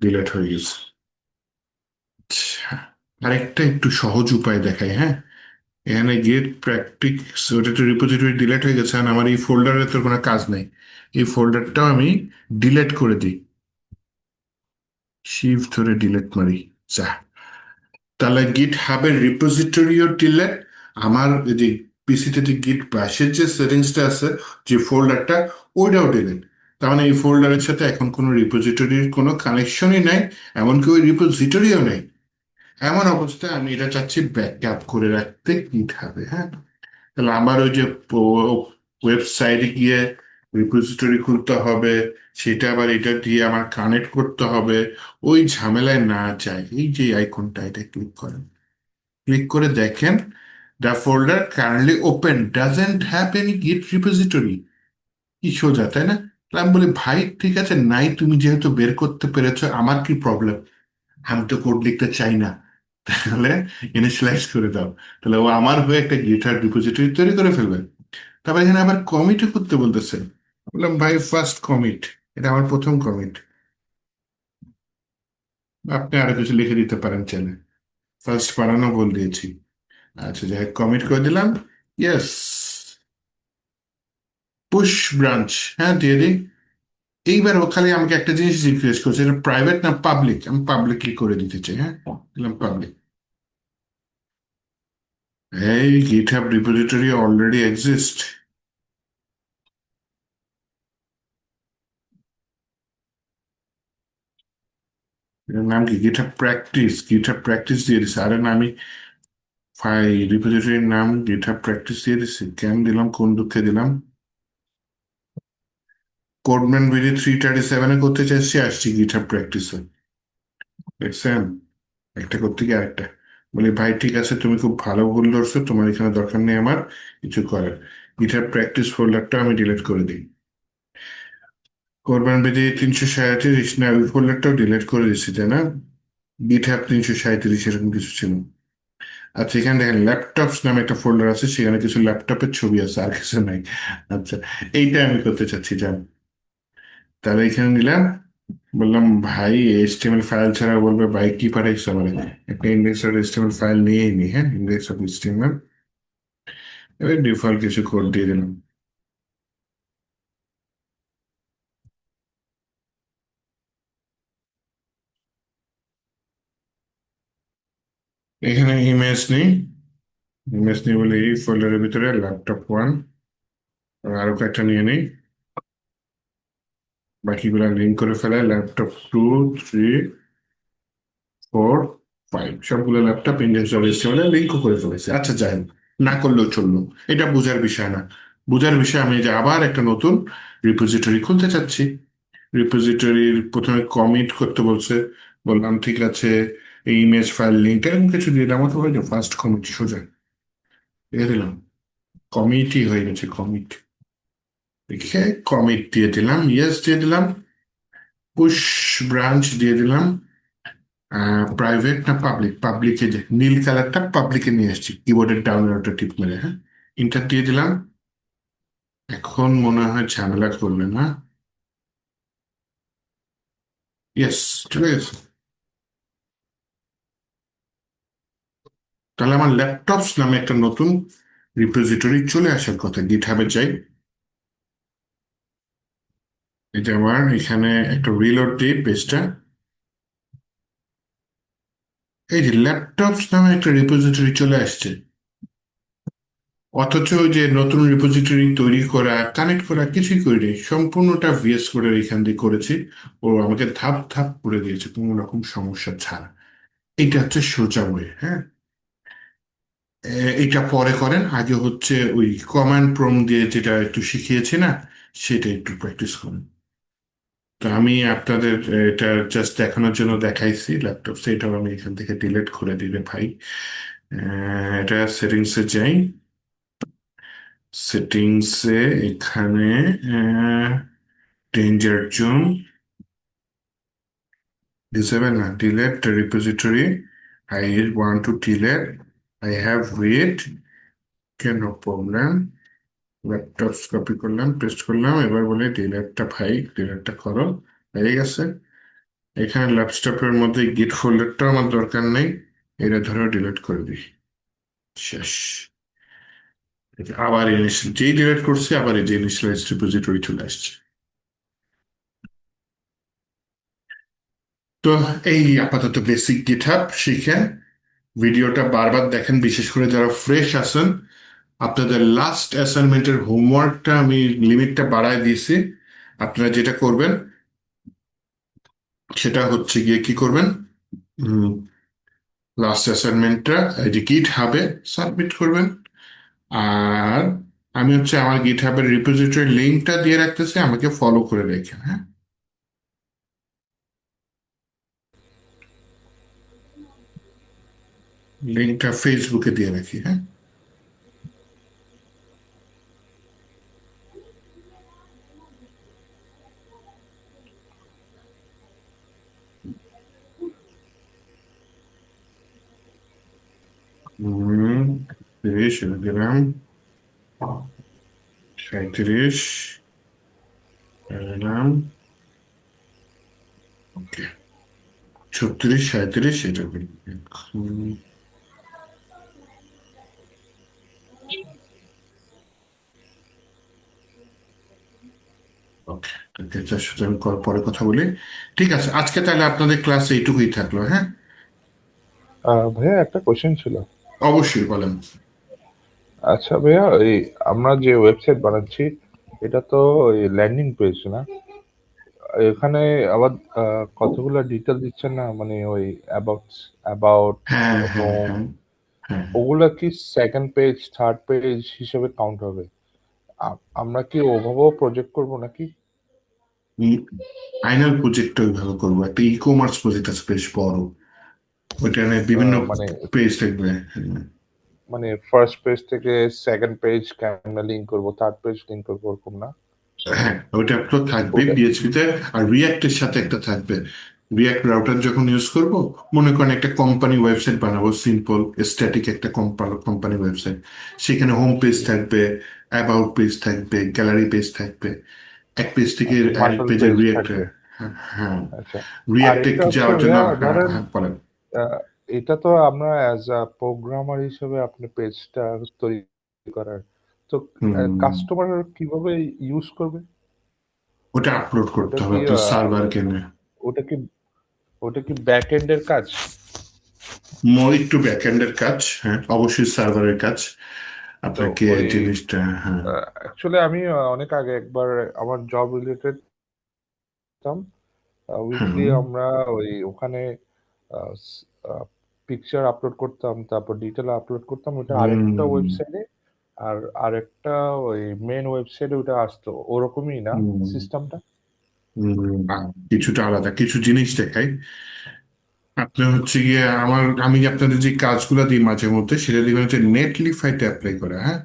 ডিলেট হয়ে গেছে। আচ্ছা, আরেকটা একটু সহজ উপায় দেখাই। হ্যাঁ, এখানে গেট প্র্যাকটিস, ওটা তো রিপোজিটরি ডিলেট হয়ে গেছে, আর আমার এই ফোল্ডারে তো কোনো কাজ নেই। এই ফোল্ডারটাও আমি ডিলেট করে দিই, শিফট ধরে ডিলেট মারি। যা, তাহলে গিট হাবের রিপোজিটরিও ডিলেট, আমার এই যে পিসিতে যে গিট ব্যাশের যে সেটিংসটা আছে, যে ফোল্ডারটা, ওইটাও ডিলেট। তার মানে এই ফোল্ডারের সাথে এখন কোনো রিপোজিটরির কোনো কানেকশনই নাই, এমনকি ওই রিপোজিটরিও নেই। এমন অবস্থায় আমি এটা চাচ্ছি ব্যাকআপ করে রাখতে গিট হাবে। হ্যাঁ, তাহলে আমার ওই যে ওয়েবসাইটে গিয়ে রিপোজিটরি খুলতে হবে, সেটা আবার এটা দিয়ে আমার কানেক্ট করতে হবে, ওই ঝামেলায় না যায়। এই যে আইকনটা, এটা ক্লিক করেন, ক্লিক করে দেখেন the folder currently open doesn't have any গিট রিপোজিটরি। কি সোজা, তাই না? তো আমি বলি, ভাই ঠিক আছে, নাই, তুমি যেহেতু বের করতে পেরেছো, আমার কি প্রবলেম? আমি তো কোড লিখতে চাই না। তাহলে ইনিশিয়ালাইজ করে দাও। তাহলে ও আমার হয়ে একটা গিটার রিপোজিটরি তৈরি করে ফেলবে। তারপর এখানে আবার কমিটও করতে বলতেছে। বললাম, ভাই ফার্স্ট কমিট, এটা আমার প্রথম কমিট। আপনি আরো কিছু লিখে দিতে পারেন চাইলে, ফার্স্ট বানানো বল দিয়েছি। আচ্ছা, যাই কমিট করে দিলাম। ইয়েস, পুশ ব্রাঞ্চ, হ্যাঁ দিয়ে দিই। এইবার ও খালি আমাকে একটা জিনিস জিজ্ঞেস করছে, এটা প্রাইভেট না পাবলিক। আমি পাবলিকলি করে দিতে চাই। হ্যাঁ, দিলাম পাবলিক। এই গিটহাব রিপোজিটরি অলরেডি এক্সিস্ট। এটার নাম কি, গিটহাব প্র্যাকটিস, গিটহাব প্র্যাকটিস দিয়ে দিছে। আরে না, আমি রিপোজিটরির নাম গিটহাব প্র্যাকটিস দিয়ে দিছি। কেন দিলাম, কোন দুঃখে দিলাম? কোডম্যান বিডি 337-এ করতে চাইছি, আসছি গিটহাব প্র্যাকটিসে। দেখছেন, একটা করতে গিয়ে আরেকটা। বলি, ভাই ঠিক আছে, তুমি খুব ভালো ভুল ধরছো, তোমার এখানে দরকার নেই আমার কিছু করার। গিটহাব প্র্যাকটিস ফোল্ডারটা আমি ডিলিট করে দিই। কোরবান বিডি 337 না, ওই ফোল্ডারটাও ডিলিট করে দিচ্ছি, তাই না? গিটহাব 337 এরকম কিছু ছিল। আচ্ছা, এখানে দেখেন ল্যাপটপস নামে একটা ফোল্ডার আছে, সেখানে কিছু ল্যাপটপের ছবি আছে, আর কিছু নাই। আচ্ছা, এইটা আমি করতে চাচ্ছি, যান। তাহলে এখানে নিলাম, বললাম ভাই এইচটিএমএল ফাইল ছাড়া, বলবে ভাই কি পাঠাইছো আমার, একটা ইন্ডেক্স ডট এইচটিএমএল ফাইল নিয়েই নি। হ্যাঁ, ইন্ডেক্স ডট এইচটিএমএল, এবার ডিফল্ট কিছু কোড দিয়ে দিলাম। এখানে ইমেজ নেই, ইমেজ নেই বলে এই ফোল্ডারের ভিতরে ল্যাপটপ 1, আরো কয়েকটা নিয়ে নেই, বাকিগুলো লিঙ্ক করে ফেলে। ল্যাপটপ 2, 3, 4, 5 সবগুলো laptop index dot HTML link করে ফেলেছে। আচ্ছা যাই হোক, না করলেও চললো, এটা বোঝার বিষয় না। বোঝার বিষয় আমি যে আবার একটা নতুন রিপোজিটরি খুলতে চাচ্ছি। রিপোজিটরির প্রথমে কমিট করতে বলছে, বললাম ঠিক আছে, এই ইমেজ ফাইল লিঙ্ক এরকম কিছু দিয়ে দিলাম, অথবা ফার্স্ট কমিট সোজা দিয়ে দিলাম, কমিটই হয়ে গেছে, কমিট লিখে কমিট দিয়ে দিলাম, ইয়েস দিয়ে দিলাম, পুশ ব্রাঞ্চ দিয়ে দিলাম। প্রাইভেট না পাবলিক, পাবলিকে যে নীল কালারটা পাবলিকে নিয়ে আসছি, কিবোর্ডের ডাউন অ্যারোটা টিপ মেরে, হ্যাঁ, ইন্টার দিয়ে দিলাম। এখন মনে হয় ঝামেলা করবে না। ইয়েস, চলে গেছে। তাহলে আমার ল্যাপটপস নামে একটা নতুন রিপোজিটরি চলে আসার কথা। গিটহাবে যাই, এই যে আমার এখানে একটা রিলোড দিই পেজটা, এই যে ল্যাপটপস নামে একটা রিপোজিটরি চলে আসছে। অথচ ওই যে নতুন রিপোজিটরি তৈরি করা, কানেক্ট করা কিছুই করিনি, সম্পূর্ণটা ভিএস কোডের এখান দিয়ে করেছি। ও আমাকে ধাপ ধাপ করে দিয়েছে কোনো রকম সমস্যা ছাড়া। এটা হচ্ছে সোজা ওয়ে, হ্যাঁ। এটা পরে করেন, আগে হচ্ছে ওই কমান্ড প্রম্পট দিয়ে যেটা একটু শিখিয়েছি না, সেটা একটু প্র্যাকটিস করুন। তো আমি আপনাদের এটা জাস্ট দেখানোর জন্য দেখাইছি ল্যাপটপ, সেটাও আমি এখান থেকে ডিলিট করে দিলে ভাই। এটা সেটিংসে যাই, সেটিংসে এখানে ডেঞ্জার জোন ডিসেবল না, delete the repository, I want to delete, I have read, কেন প্রবলেম, ল্যাপটপস কপি করলাম, পেস্ট করলাম, এবার বলে ডিলেটটা ভাই, ডিলেটটা করো, হয়ে গেছে। এখানে ল্যাপটপের মধ্যে গিট ফোল্ডারটাও আমার দরকার নেই, এটা ধরো ডিলিট করে দিই, শেষ। আবার যেই ডিলিট করছি আবার এই যে ইনিশিয়ালাইজ রিপোজিটরি চলে আসছে। তো এই আপাতত বেসিক গিটহাব শিখেন, ভিডিওটা বারবার দেখেন, বিশেষ করে যারা ফ্রেশ আছেন। আপনাদের লাস্ট অ্যাসাইনমেন্টের হোমওয়ার্কটা আমি লিমিটটা বাড়ায় দিয়েছি। আপনারা যেটা করবেন সেটা হচ্ছে গিয়ে কি করবেন, লাস্ট অ্যাসাইনমেন্টটা এই যে গিট হাবে সাবমিট করবেন। আর আমি হচ্ছে আমার গিট হাবের রিপোজিটরি লিঙ্কটা দিয়ে রাখতেছি, আমাকে ফলো করে রেখেন, হ্যাঁ। লিঙ্কটা ফেসবুকে দিয়ে রাখি, হ্যাঁ। হুম, 30 দিলাম, 37 দিলাম, ওকে, 36, 37 এটা করি। ওকে, এটার সাথে আমি পরে কথা বলি। ঠিক আছে, আজকে তাহলে আপনাদের ক্লাস এইটুকুই থাকলো, হ্যাঁ। ভাইয়া একটা কোশ্চেন ছিল। অবশ্যই বলেন। আচ্ছা ভাইয়া, এই আমরা যে ওয়েবসাইট বানাচ্ছি, এটা তো ওই ল্যান্ডিং পেজ না? এখানে আবার কতগুলো ডিটেল দিচ্ছেন না, মানে ওই অ্যাবাউট অ্যাবাউট হ্যাঁ, হ্যাঁ, হোম, হ্যাঁ, হ্যাঁ। ওগুলা কি সেকেন্ড পেজ থার্ড পেজ হিসেবে কাউন্ট হবে? আমরা কি ওভাবেও প্রজেক্ট করব নাকি? ফাইনাল প্রজেক্টটা ওইভাবে করবো, একটা ই কমার্স প্রজেক্ট আছে বেশ বড়, ওইটা নিয়ে বিভিন্ন মানে পেজ থাকবে, হ্যাঁ। মানে ফার্স্ট পেজ থেকে সেকেন্ড পেজ কেমনে লিঙ্ক করব, থার্ড পেজ লিঙ্ক করবো, ওরকম না? হ্যাঁ, ওইটা তো থাকবে ওটা পিএইচপিতে। আর রিয়াক্টের সাথে একটা থাকবে, রিয়াক্ট রাউটার যখন ইউজ করব, মনে করেন একটা কোম্পানি ওয়েবসাইট বানাবো, সিম্পল স্ট্যাটিক একটা কোম্পানি ওয়েবসাইট, সেখানে হোম পেজ থাকবে, অ্যাবাউট পেজ থাকবে, গ্যালারি পেজ থাকবে, এক পেজ থেকে আচ্ছা, আরেক বাটন পেজে পেজ রিয়াক্ট। থাকবে। হ্যাঁ, হ্যাঁ, আচ্ছা, আর রিয়াক্টে একটা হচ্ছে যাওয়ার জন্য, ভাইয়া হ্যাঁ, ধরেন, হ্যাঁ, বলেন। আহ, এটা তো আমরা অ্যাজ আ প্রোগ্রামার হিসেবে আপনি পেজটা তৈরি করার, তো হুম, কাস্টমার কিভাবে ইউজ করবে? ওটা আপলোড ওটা করতে হবে কি আপনার সার্ভার কেনে। ওটা কি ওটা কি ব্যাক এন্ডের কাজ? একটু ব্যাকএন্ডের কাজ, হ্যাঁ, অবশ্যই সার্ভারের কাজ। তো আপনাকে ওই জিনিসটা, হ্যাঁ। অ্যাকচুয়ালি আমি অনেক আগে একবার আমার জব রিলেটেড হ্যাঁ। উইকলি আমরা ওই ওখানে পিকচার আপলোড করতাম, তারপর ডিটেল আপলোড করতাম ওটা আরেকটা হুম। ওয়েবসাইটে, আর আরেকটা ওই মেন ওয়েবসাইটে ওটা আসতো, ওরকমই না হুম। সিস্টেমটা? কিছুটা আলাদা কিছু জিনিস দেখাই। আপনি হচ্ছে গিয়ে আমি আপনাদের যে কাজগুলো দিই মাঝে মধ্যে, সেটা দিবেন হচ্ছে নেটলিফাইতে অ্যাপ্লাই করা, হ্যাঁ।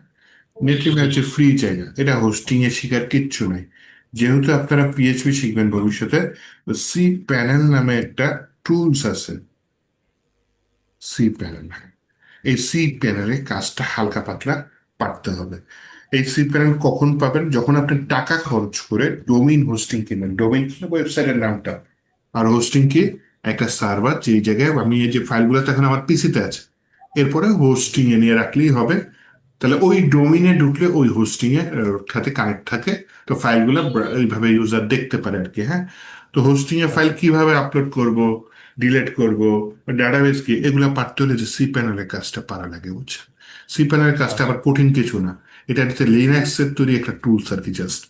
নেটলিফাই হচ্ছে ফ্রি জায়গা, এটা হোস্টিং এ শিখার কিচ্ছু নাই। যেহেতু আপনারা পিএইচপি শিখবেন ভবিষ্যতে, সি প্যানেল নামে একটা টুলস আছে। সি প্যানেল, এই সি প্যানেলে কাজটা হালকা পাতলা পারতে হবে। এই সি প্যানেল কখন পাবেন? যখন আপনি টাকা খরচ করে ডোমেইন হোস্টিং কিনবেন। ডোমেইন ওয়েবসাইটের নামটা, আর হোস্টিং কি? একটা সার্ভার, যে জায়গায় আমি এই যে ফাইলগুলো এখন আমার পিসিতে আছে, এরপরে হোস্টিং এ নিয়ে রাখলেই হবে। তাহলে ওই ডোমিনে ঢুকলে ওই হোস্টিং এর সাথে কানেক্ট থাকে। তো ফাইলগুলো এইভাবে ইউজার দেখতে পারে আর কি, হ্যাঁ। তো হোস্টিং এ ফাইল আচ্ছা কিভাবে আপলোড করব, ডিলেট করব, ডাটাবেস কি, এগুলো পারতে হলে যে সি প্যানেলের কাজটা পারা লাগে, বুঝছেন? সি প্যানেলের কাজটা আচ্ছা আবার কঠিন কিছু না। এটা হচ্ছে লিনাক্স এর তৈরি একটা টুলস আর কি, জাস্ট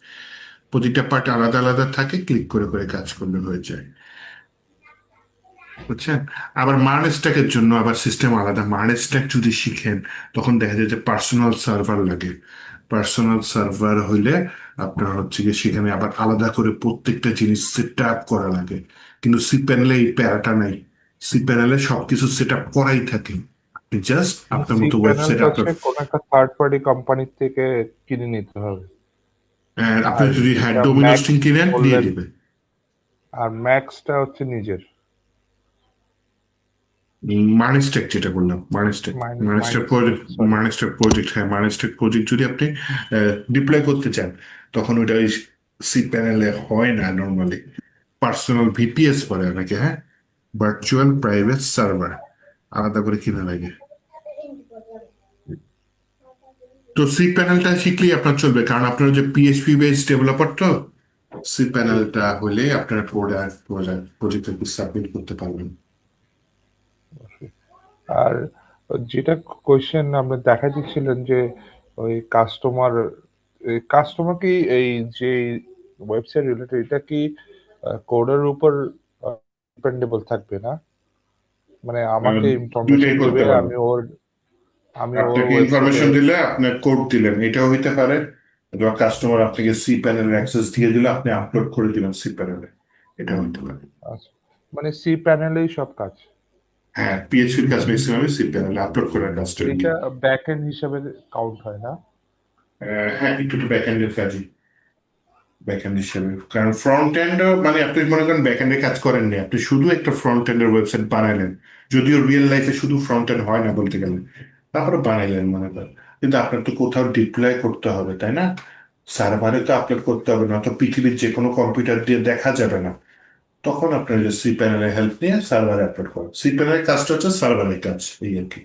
প্রতিটা পার্ট আলাদা আলাদা থাকে, ক্লিক করে করে কাজ করলে হয়ে যায়, বুঝছেন? আবার মার্ন স্ট্যাকের জন্য আবার সিস্টেম আলাদা। মার্ন স্ট্যাক যদি শিখেন, তখন দেখা যায় যে পার্সোনাল সার্ভার লাগে। পার্সোনাল সার্ভার হইলে আপনার হচ্ছে গিয়ে সেখানে আবার আলাদা করে প্রত্যেকটা জিনিস সেট আপ করা লাগে। কিন্তু সি প্যানেলে এই প্যারাটা নাই। সি প্যানেলে সবকিছু সেট আপ করাই থাকে, জাস্ট মানে আপনার সি মতো ওয়েবসাইট প্যানেলটা হচ্ছে আপনার। কোন একটা থার্ড পার্টি কোম্পানির থেকে কিনে নিতে হবে। আপনি আর যদি, হ্যাঁ, যেটা ডোমিন হোস্টিং ম্যাক্স কিনেন, দিয়ে বললেন, দিবে। আর ম্যাক্সটা হচ্ছে নিজের। মাইনস্টেক যেটা বললাম, মাইনস্টেক। মাইনস্টেক মাইনাস টেক, প্রজেক্ট। সরি। মাইনস্টেক প্রজেক্ট, হ্যাঁ, মাইনস্টেক প্রজেক্ট যদি আপনি ডিপ্লয় করতে চান, তখন ওইটা ওই সি প্যানেলে হয় না নর্মালি। পার্সোনাল ভিপিএস বলে অনেকে, হ্যাঁ, ভার্চুয়াল প্রাইভেট সার্ভার, আলাদা করে কিনা লাগে। তো সি প্যানেলটা শিখলেই আপনার চলবে, কারণ আপনার যে পিএইচপি বেস ডেভেলপার, তো সি জি। প্যানেলটা হলে আপনার প্রজেক্ট সাবমিট করতে পারবেন। আর যেটা কোয়েশ্চেন আপনি দেখা দিচ্ছিলেন যে ওই কাস্টমার, কাস্টমার কি এই যে ওয়েবসাইট রিলেটেড, এটা কি কোডের উপর ডিপেন্ডেবল থাকবে না? মানে আহ, আমাকে ইনফরমেশন দুইটাই দিবে, করতে পারবেন। আমি ওর আপনাকে ওয়েবসাইটে। ইনফরমেশন দিলে, আপনার কোড দিলেন, এটাও হইতে পারে। অথবা কাস্টমার আপনাকে সি প্যানেলের অ্যাক্সেস দিয়ে দিলে, আপনি আপলোড করে দিলেন সি প্যানেলে, এটা হইতে পারে। আচ্ছা, মানে সি প্যানেলেই সব কাজ। হ্যাঁ, পিএইচপির কাজ ম্যাক্সিমাম সি প্যানেলে আপলোড করার কাজটা কি। এটা ব্যাক এন্ড হিসাবে কাউন্ট হয় না? হ্যাঁ, একটু ব্যাক এন্ডের কাজই, ব্যাক এন্ড হিসেবে। কারণ ফ্রন্ট এন্ড, মানে আপনি মনে করেন ব্যাক এন্ডের কাজ করেননি, আপনি শুধু একটা ফ্রন্ট এন্ডের ওয়েবসাইট বানাইলেন। যদিও রিয়েল লাইফে শুধু ফ্রন্ট এন্ড হয় না বলতে গেলে, তারপরে বানাইলেন মনে করেন। কিন্তু আপনার তো কোথাও ডিপ্লয় করতে হবে, তাই না? সার্ভারে তো আপলোড করতে হবে, না তো পৃথিবীর যে কোনো কম্পিউটার দিয়ে দেখা যাবে না। তখন আপনার যে সি প্যানেলের হেল্প নিয়ে সার্ভারে আপলোড করেন। সি প্যানেলের কাজটা হচ্ছে সার্ভারের কাজ, এই আর কি।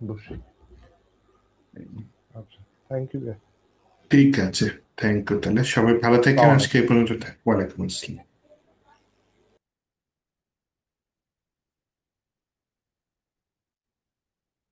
বুঝছি। আচ্ছা, থ্যাংক ইউ। ঠিক আছে, থ্যাংক ইউ। তাহলে সবাই ভালো থাকেন, আসসালামু আজকে আলাইকুম। এই পর্যন্ত ওয়ালাইকুম আসসালাম।